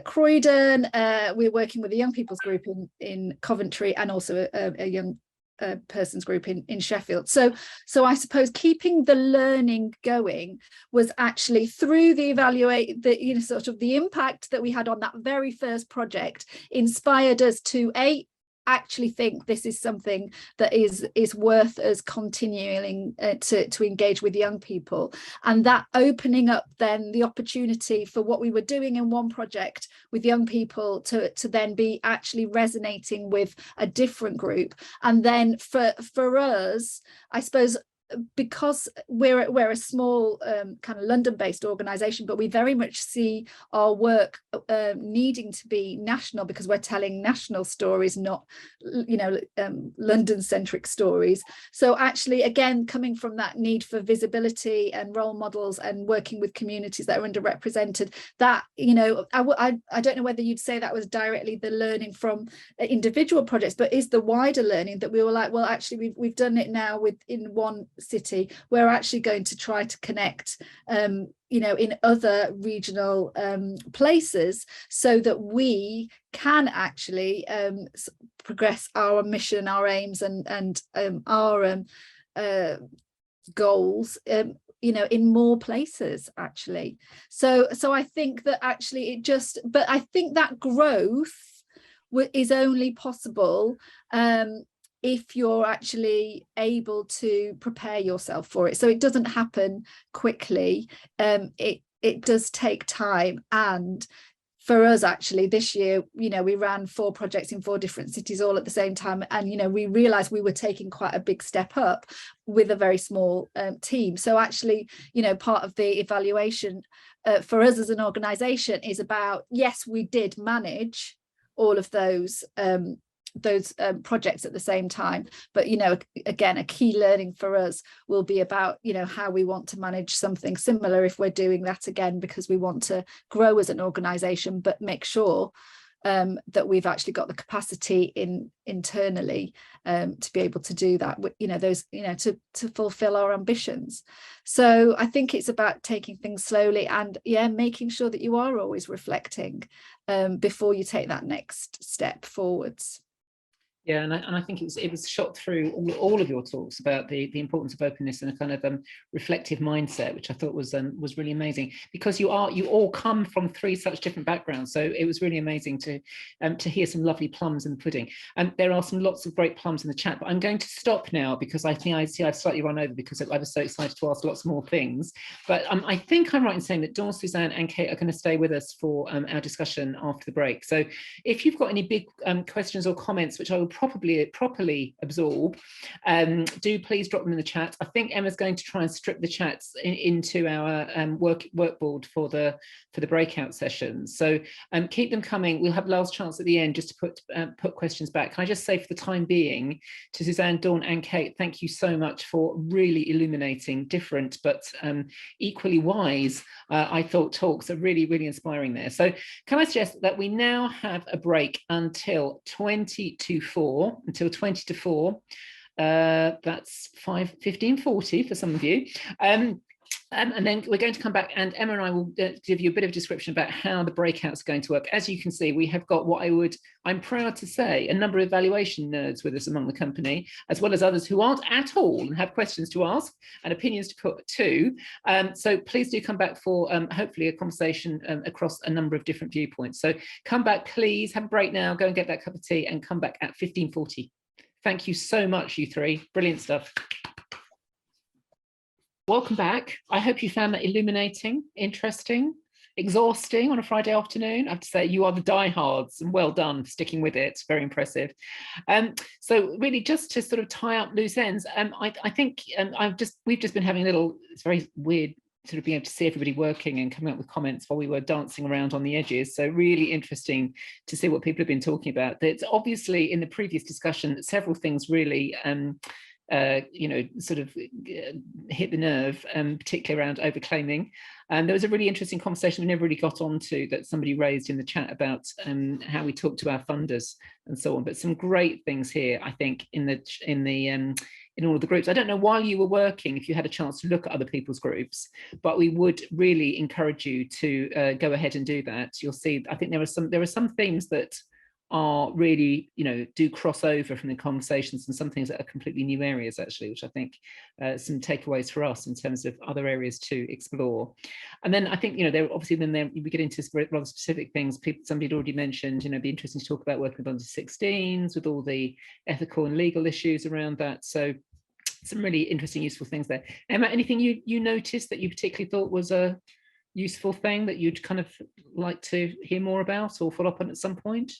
[SPEAKER 2] Croydon. We're working with a young people's group in Coventry, and also a young person's group in Sheffield. So I suppose keeping the learning going was actually through the sort of the impact that we had on that very first project inspired us to actually think this is something that is worth us continuing to engage with young people, and that opening up then the opportunity for what we were doing in one project with young people to then be actually resonating with a different group. And then for us, I suppose, because we're a small kind of London-based organisation, but we very much see our work needing to be national, because we're telling national stories, not London-centric stories. So actually, again, coming from that need for visibility and role models and working with communities that are underrepresented, that I don't know whether you'd say that was directly the learning from individual projects, but is the wider learning that we were like, well, actually we've done it now within one city, we're actually going to try to connect in other regional places, so that we can actually progress our mission, our aims, and our goals in more places, actually. So I think that actually but I think that growth is only possible if you're actually able to prepare yourself for it. So it doesn't happen quickly. It does take time. And for us, actually, this year, we ran 4 projects in 4 different cities all at the same time. And, we realized we were taking quite a big step up with a very small team. So actually, part of the evaluation for us as an organization is about, yes, we did manage all of those projects at the same time, but again, a key learning for us will be about how we want to manage something similar if we're doing that again, because we want to grow as an organization, but make sure that we've actually got the capacity internally to be able to do that, to fulfill our ambitions. So I think it's about taking things slowly and making sure that you are always reflecting before you take that next step forwards.
[SPEAKER 1] Yeah, and I think it was shot through all of your talks about the importance of openness and a kind of reflective mindset, which I thought was really amazing, because you all come from 3 such different backgrounds. So it was really amazing to hear some lovely plums in the pudding. And there are lots of great plums in the chat, but I'm going to stop now because I think I've slightly run over because I was so excited to ask lots more things. But I think I'm right in saying that Dawn, Suzanne, and Kate are going to stay with us for our discussion after the break. So if you've got any big questions or comments, which I will properly absorb, do please drop them in the chat. I think Emma's going to try and strip the chats into our workboard for the breakout sessions. So keep them coming. We'll have last chance at the end just to put questions back. Can I just say, for the time being, to Suzanne, Dawn, and Kate, thank you so much for really illuminating different but equally wise, I thought, talks are really, really inspiring there. So can I suggest that we now have a break until 20 to 4, that's 15:40 for some of you. And then we're going to come back, and Emma and I will give you a bit of a description about how the breakouts are going to work. As you can see, we have got I'm proud to say, a number of evaluation nerds with us among the company, as well as others who aren't at all and have questions to ask and opinions to put too. So please do come back for hopefully a conversation across a number of different viewpoints. So come back, please, have a break now, go and get that cup of tea, and come back at 15:40. Thank you so much, you 3. Brilliant stuff. Welcome back. I hope you found that illuminating, interesting, exhausting on a Friday afternoon. I have to say, you are the diehards, and well done for sticking with it. Very impressive. So really, just to sort of tie up loose ends, I think we've just been having a little, it's very weird sort of being able to see everybody working and coming up with comments while we were dancing around on the edges. So really interesting to see what people have been talking about. It's obviously, in the previous discussion, several things really sort of hit the nerve, particularly around overclaiming. And there was a really interesting conversation we never really got onto that somebody raised in the chat about how we talk to our funders and so on. But some great things here, I think, in all of the groups. I don't know while you were working if you had a chance to look at other people's groups, but we would really encourage you to go ahead and do that. You'll see, I think there are some themes that are really, do cross over from the conversations, and some things that are completely new areas, actually, which I think some takeaways for us in terms of other areas to explore. And then I think, there obviously we get into rather specific things. Somebody had already mentioned, it'd be interesting to talk about working with under 16s, with all the ethical and legal issues around that. So some really interesting, useful things there. Emma, anything you noticed that you particularly thought was a useful thing that you'd kind of like to hear more about or follow up on at some point?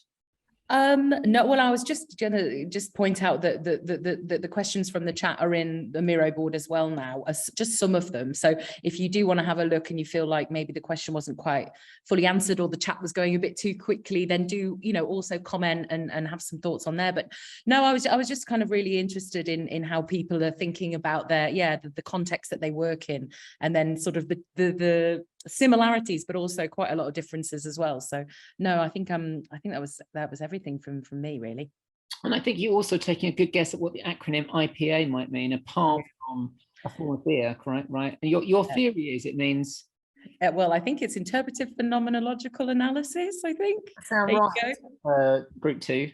[SPEAKER 5] No, well, I was just gonna point out that the questions from the chat are in the Miro board as well now, as just some of them. So if you do want to have a look and you feel like maybe the question wasn't quite fully answered or the chat was going a bit too quickly, then do also comment and have some thoughts on there. But no, I was just kind of really interested in how people are thinking about the context that they work in, and then sort of the similarities, but also quite a lot of differences as well. So no, I think that was everything from me, really.
[SPEAKER 1] And I think you're also taking a good guess at what the acronym IPA might mean, apart from a form of beer, correct? Right? And your theory is it means.
[SPEAKER 5] Well, I think it's interpretive phenomenological analysis. I think.
[SPEAKER 1] Sound right. Group 2.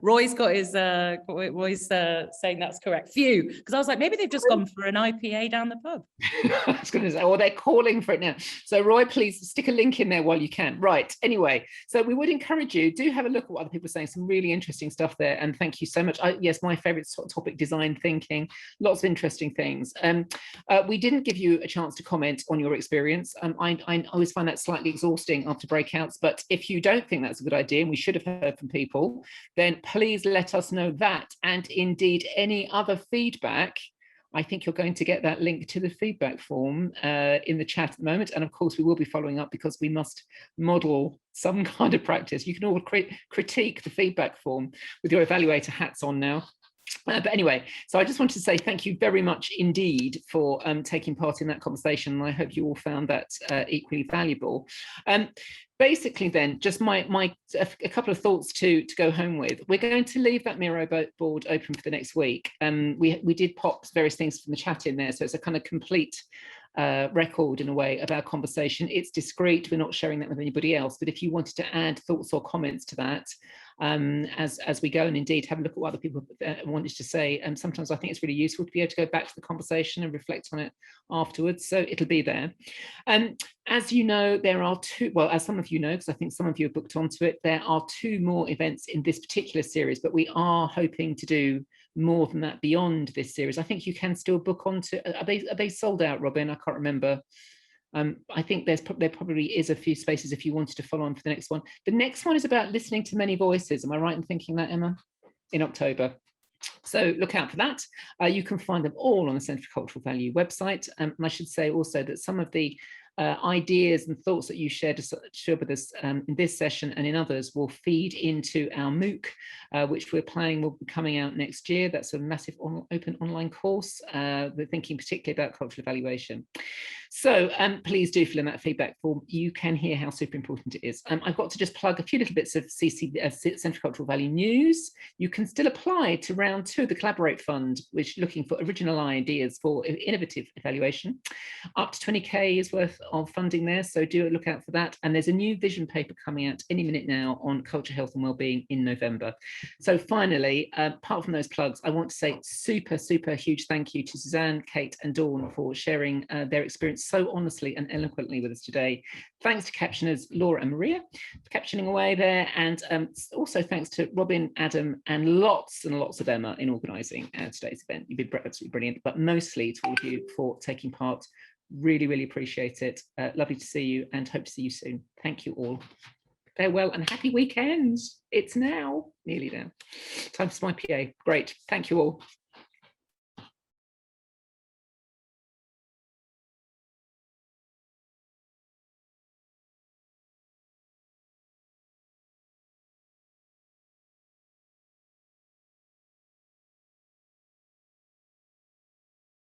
[SPEAKER 5] Roy's got his saying that's correct. Phew, because I was like, maybe they've just gone for an IPA down the pub.
[SPEAKER 1] I was going to say, or they're calling for it now. So Roy, please stick a link in there while you can. Right. Anyway, so we would encourage you, do have a look at what other people are saying. Some really interesting stuff there. And thank you so much. Yes, my favorite topic, design thinking, lots of interesting things. We didn't give you a chance to comment on your experience. I always find that slightly exhausting after breakouts, but if you don't think that's a good idea, and we should have heard from people, then please let us know that, and indeed any other feedback. I think you're going to get that link to the feedback form in the chat at the moment. And of course, we will be following up because we must model some kind of practice. You can all critique the feedback form with your evaluator hats on now. But anyway, so I just wanted to say thank you very much indeed for taking part in that conversation. And I hope you all found that equally valuable. Basically then, just a couple of thoughts to go home with. We're going to leave that Miro board open for the next week. We did pop various things from the chat in there, so it's a kind of complete record in a way of our conversation. It's discreet, we're not sharing that with anybody else, but if you wanted to add thoughts or comments to that as we go, and indeed have a look at what other people wanted to say, and sometimes I think it's really useful to be able to go back to the conversation and reflect on it afterwards, so it'll be there. As you know, there are two, well, as some of you know, because I think some of you have booked onto it, there are 2 more events in this particular series, but we are hoping to do more than that beyond this series. I think you can still book onto, are they sold out, Robin? I can't remember. I think there probably is a few spaces if you wanted to follow on for the next one. The next one is about listening to many voices. Am I right in thinking that, Emma? In October. So look out for that. You can find them all on the Centre for Cultural Value website. And I should say also that some of the ideas and thoughts that you shared with us in this session and in others will feed into our MOOC, which we're planning will be coming out next year. That's a massive open online course. We're thinking particularly about cultural evaluation. So please do fill in that feedback form. You can hear how super important it is. I've got to just plug a few little bits of Centre for Cultural Value news. You can still apply to round 2 of the Collaborate Fund, which is looking for original ideas for innovative evaluation. Up to 20k is worth of funding there, so do look out for that. And there's a new vision paper coming out any minute now on culture, health and wellbeing in November. So finally, apart from those plugs, I want to say super huge thank you to Suzanne, Kate and Dawn for sharing their experience so honestly and eloquently with us today. Thanks to captioners Laura and Maria for captioning away there, and also thanks to Robin, Adam and lots of Emma in organising today's event. You've been absolutely brilliant, but mostly to all of you for taking part. Really appreciate it. Lovely to see you and hope to see you soon. Thank you all. Farewell and happy weekend. It's now nearly there. Time for my PA. Great. Thank you all.